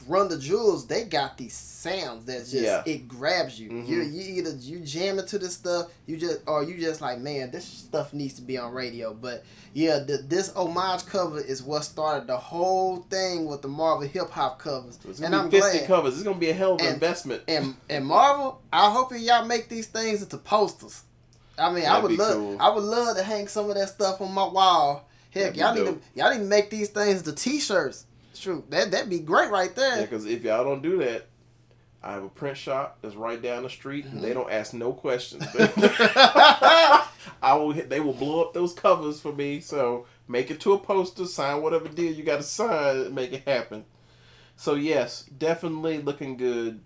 Speaker 2: Run the Jewels, they got these sounds that just it grabs you. Mm-hmm. You jam into this stuff, you just like, man, this stuff needs to be on radio. But yeah, this homage cover is what started the whole thing with the Marvel hip hop covers.
Speaker 1: So it's gonna be 50 covers. It's gonna be a hell of an investment.
Speaker 2: And Marvel, I hope y'all make these things into posters. I mean, I would love to hang some of that stuff on my wall. Heck, y'all need to make these things into t-shirts. True, that'd be great right there.
Speaker 1: Yeah, because if y'all don't do that, I have a print shop that's right down the street, and they don't ask no questions. They will blow up those covers for me. So make it to a poster, sign whatever deal you got to sign, and make it happen. So yes, definitely looking good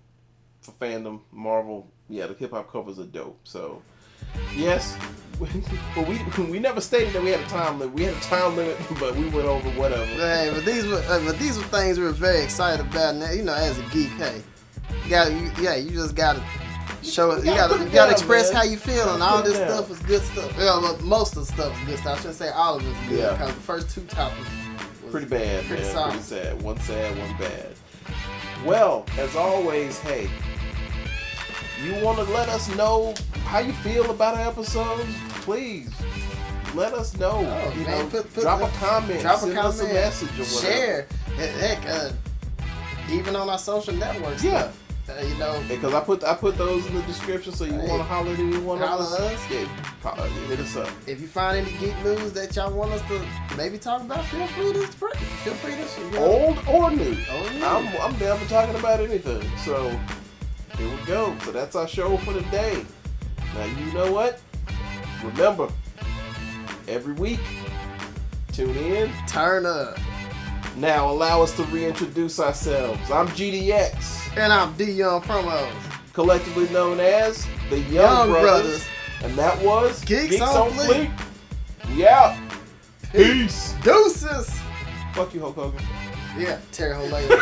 Speaker 1: for fandom. Marvel, yeah, the hip hop covers are dope. So. Yes, but we never stated that we had a time limit. We had a time limit, but we went over whatever.
Speaker 2: Hey, but these were things we were very excited about. Now, you know, as a geek, hey, you just gotta show it. You gotta express how you feel, and all this stuff is good stuff. Well, most of the stuff is good stuff. I shouldn't say all of it's good because the first two topics was
Speaker 1: pretty bad, pretty sad. One sad, one bad. Well, as always, hey. You want to let us know how you feel about our episodes? Please let us know. Drop a comment. Send us a message or whatever.
Speaker 2: Share. Heck, even on our social networks.
Speaker 1: Yeah.
Speaker 2: You know,
Speaker 1: because I put those in the description, so you want to holler at anyone else? Hit us up.
Speaker 2: If you find any geek news that y'all want us to maybe talk about, feel free to.
Speaker 1: Old or new. I'm down for talking about anything. So. Here we go. So that's our show for today. Now, you know what? Remember, every week, tune in.
Speaker 2: Turn up.
Speaker 1: Now, allow us to reintroduce ourselves. I'm GDX.
Speaker 2: And I'm DYOUNG PROMOS.
Speaker 1: Collectively known as the Young Brothers. And that was
Speaker 2: Geeks on FLEEK.
Speaker 1: We out. Peace.
Speaker 2: Deuces.
Speaker 1: Fuck you, Hulk Hogan.
Speaker 2: Yeah, Terry Hogan.